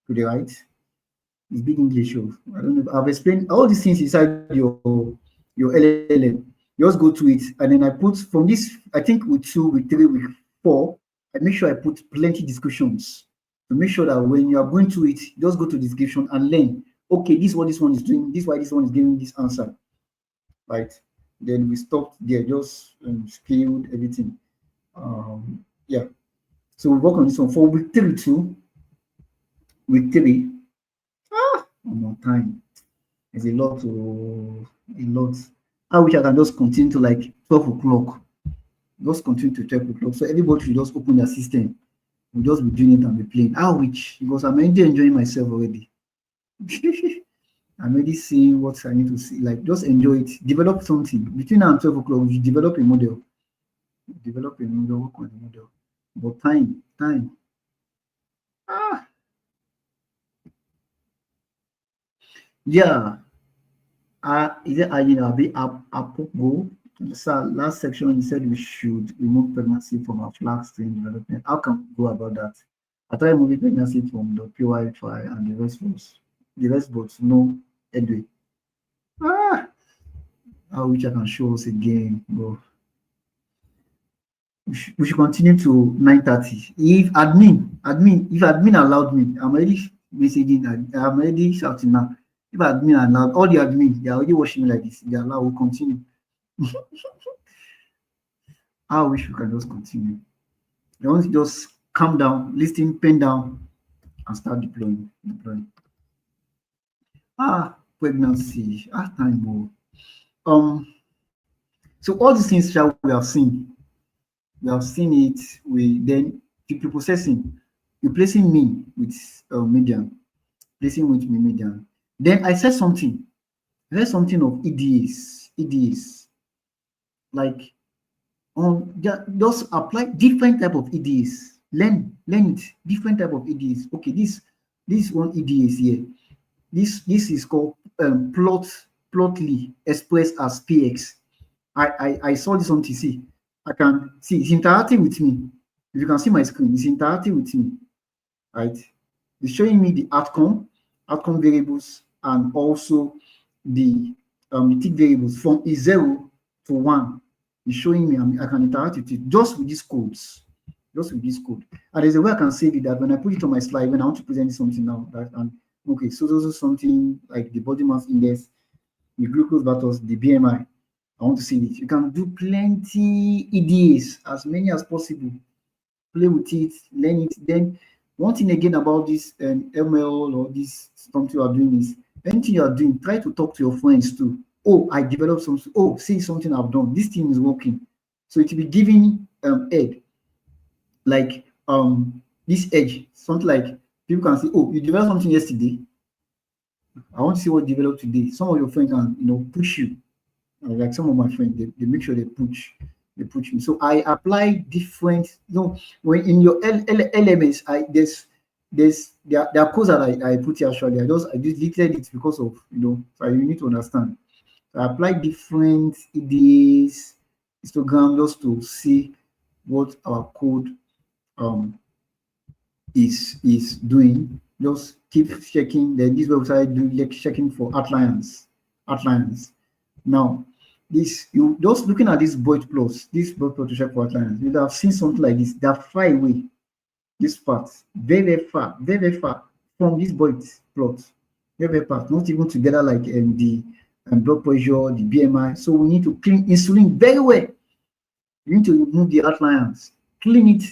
to the right. It's big English. I don't know. I've explained all these things inside your LLM. You just go to it, and then I put from this. I think with 2, with 3, with 4. I make sure I put plenty descriptions to make sure that when you are going to it, just go to the description and learn. Okay, this is what this one is doing. This is why this one is giving this answer. Right. Then we stopped there, just scaled everything. Yeah. So we work on this one for week 3 too. Week 3. One more time. There's a lot. I wish I can just continue to like 12 o'clock. Just continue to 12 o'clock. So everybody should just open their system. We'll just be doing it and be playing. I wish, because I'm already enjoying myself already. I'm already seeing what I need to see. Like, just enjoy it. Develop something. Between now and 12 o'clock, we should develop a model. Develop a model, work on the model. But time. Yeah. Is it IDEs go? So last section, you said we should remove pregnancy from our flag string development. How can we go about that? I tried removing pregnancy from the PY and the rest but no headway. I wish I can show us again, bro. We should continue to 9:30. If admin allowed me, I'm already messaging, I'm already shouting now. If admin allowed, all the admin, they are already watching me like this. They allow, we'll continue. I wish we can just continue. They want to just calm down, listen, pen down, and start deploying. Pregnancy, time more. So all these things we have seen. We have seen it. We then preprocessing, replacing me with median, replacing with me median. Then I said something. I said something of EDs, like just apply different type of EDs. Learn it. Different type of EDs. Okay, this one EDs here. This is called plotly expressed as PX. I saw this on TC. I can see it's interacting with me. If you can see my screen, it's interacting with me, right? It's showing me the outcome variables, and also the tick variables from 0 to 1. It's showing me I can interact with it just with these codes, And there's a way I can save it, that when I put it on my slide, when I want to present something now, that okay, so those are something like the body mass index, the glucose versus the BMI. I want to see it. You can do plenty EDs, as many as possible. Play with it, learn it. Then one thing again about this ML or this something you are doing is, anything you are doing, try to talk to your friends too. Oh, I developed something. Oh, see something I've done. This thing is working. So it will be giving edge. Like this edge, something like people can say, oh, you developed something yesterday. I want to see what you developed today. Some of your friends can push you. Like some of my friends, they make sure they push me. So I apply different, when in your LMS, there are codes that I put here. Actually, I just deleted it because of so you need to understand. So I apply different IDEs, histogram, just to see what our code is doing. Just keep checking. Then this website do checking for outlines. Now, you just looking at this Boyd plot to check for outlines. You have seen something like this. They are far away. This part, very far from this Boyd plot. Very far, not even together like the blood pressure, the BMI. So we need to clean insulin very well. You need to remove the outlines, clean it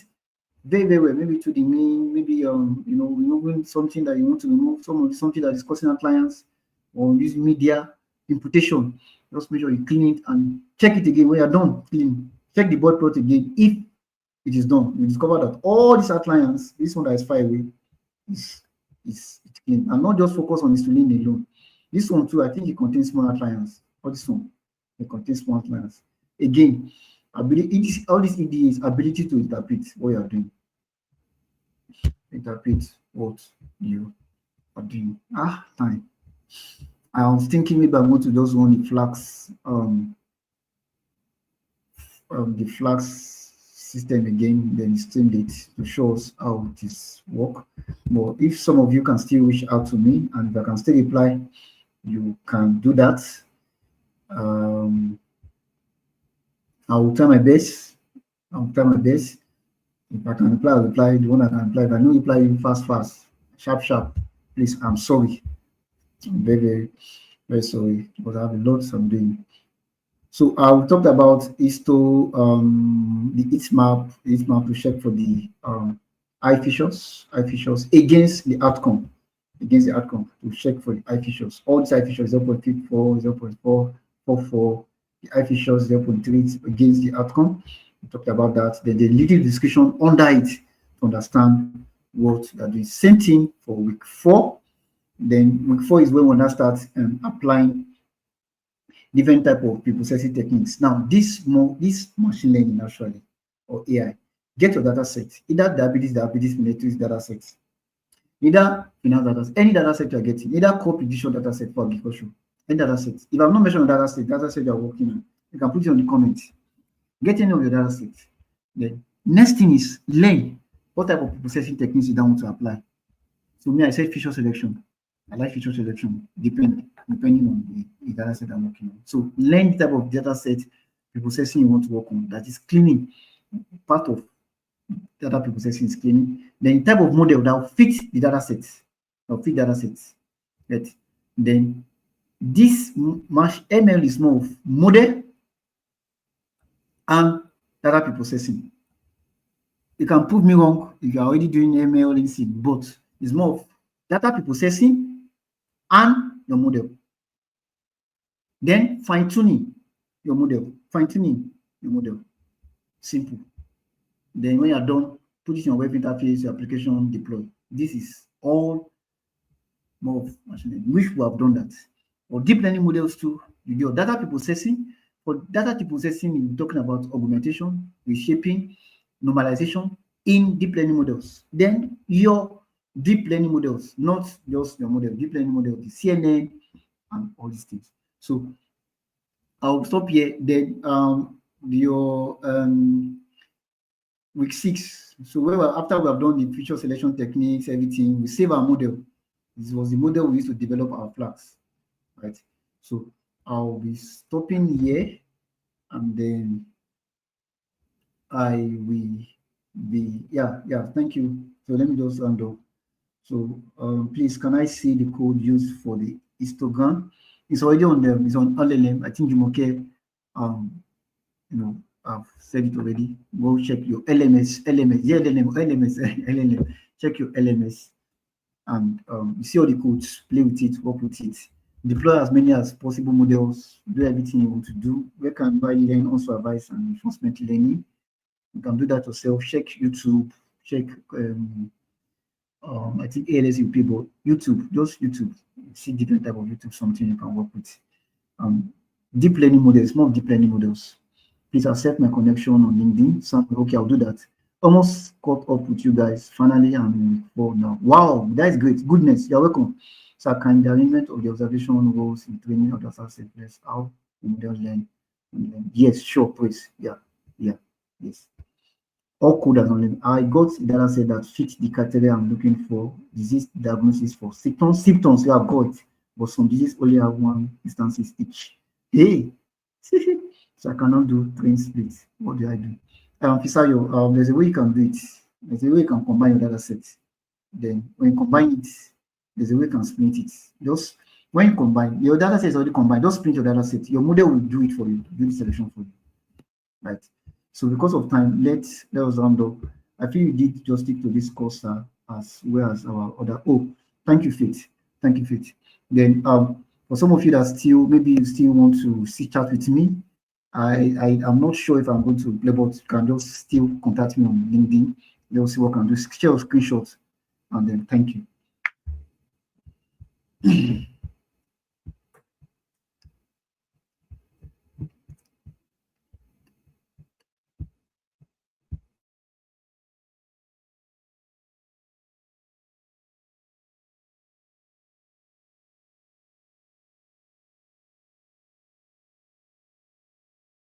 very well. Maybe to the mean, maybe removing something that you want to remove, something that is causing outlines, or use media imputation. Just make sure you clean it and check it again when you're done clean. Check the board plot again. If it is done, you discover that all these outlines, this one that is far away, is clean. And not just focus on insulin alone. This one too, I think it contains small outliers. Or this one, it contains small outliers. Again, ability, all these IDEs, ability to interpret what you are doing. Interpret what you are doing. Time. I was thinking maybe I'm going to just run the flags, the flags system again, then stream it to show us how it is work. But if some of you can still reach out to me and if I can still reply, you can do that. I will try my best. I'll try my best. If I can reply, I'll reply. The one I can reply, if I don't reply you fast, sharp, please, I'm sorry. I'm very, very sorry, but I have a lot I'm doing. So I talked about is to the heat map to check for the I features against the outcome, to check for the I features. All these I features 0.54, 0.444, the I features 0.3 against the outcome. We talked about that. Then the little description under it to understand what they're doing. Same thing for week 4. Then week 4 is when we now start applying different type of preprocessing techniques. Now, this machine learning actually, or AI, get your data set, either diabetes matrix data sets, either finance data, any data set you're getting, either core prediction data set for agriculture, any data set. If I've not mentioned data set you're working on, you can put it on the comments. Get any of your data sets. The next thing is learn what type of preprocessing techniques you don't want to apply. So me, I said feature selection. I like feature selection, depending on the data set I'm working on. So learn the type of data set preprocessing you want to work on. That is cleaning. Part of data preprocessing is cleaning. Then the type of model that will fit the data sets. Right? Then this ML is more of model and data preprocessing. You can prove me wrong if you're already doing ML in C, but it's more of data preprocessing and your model. Then fine-tuning your model. Simple. Then when you're done, put it in your web interface, your application, deploy. This is all more of machine learning. Wish we have done that. Or deep learning models too, you do your data preprocessing. For data preprocessing, you're talking about augmentation, reshaping, normalization in deep learning models. Then your deep learning models, not just your model, deep learning model, the CNN and all these things. So I'll stop here. Then your week 6. So after we have done the feature selection techniques, everything, we save our model. This was the model we used to develop our flags, right? So I'll be stopping here, and then I will be thank you. So let me just undo. So please, can I see the code used for the histogram? It's already on them. It's on LLM. I think Jumoke, I've said it already. Go check your LMS. LLM. Check your LMS, and you see all the codes. Play with it. Work with it. Deploy as many as possible models. Do everything you want to do. Where can you learn unsupervised and reinforcement learning? You can do that yourself. Check YouTube. Check. I think ALS you people, YouTube, just YouTube. See different type of YouTube, something you can work with. Deep learning models, more deep learning models. Please accept my connection on LinkedIn. So, okay, I'll do that. Almost caught up with you guys. Finally, I'm for now. Wow, that is great. Goodness, you're welcome. So, can the arrangement of the observation roles in training of the assessment, how models learn? Yes, sure, please. Yeah, yes. All code as only. I got a data set that fits the criteria I'm looking for. Disease diagnosis for symptoms. You have got, but some diseases only have one instances each. Hey, so I cannot do train splits. What do I do? Fisayo, there's a way you can do it. There's a way you can combine your data set. Then when you combine it, there's a way you can split it. Just when you combine, your data set is already combined. Just split your data set. Your model will do it for you, do the selection for you. Right. So because of time, let us round up. I feel you did just stick to this course as well as our other. Oh, thank you, Faith. Then for some of you that maybe you still want to chat with me, I'm not sure if I'm going to play, but you can just still contact me on LinkedIn. They'll see what I can do. Share a screenshot, and then thank you.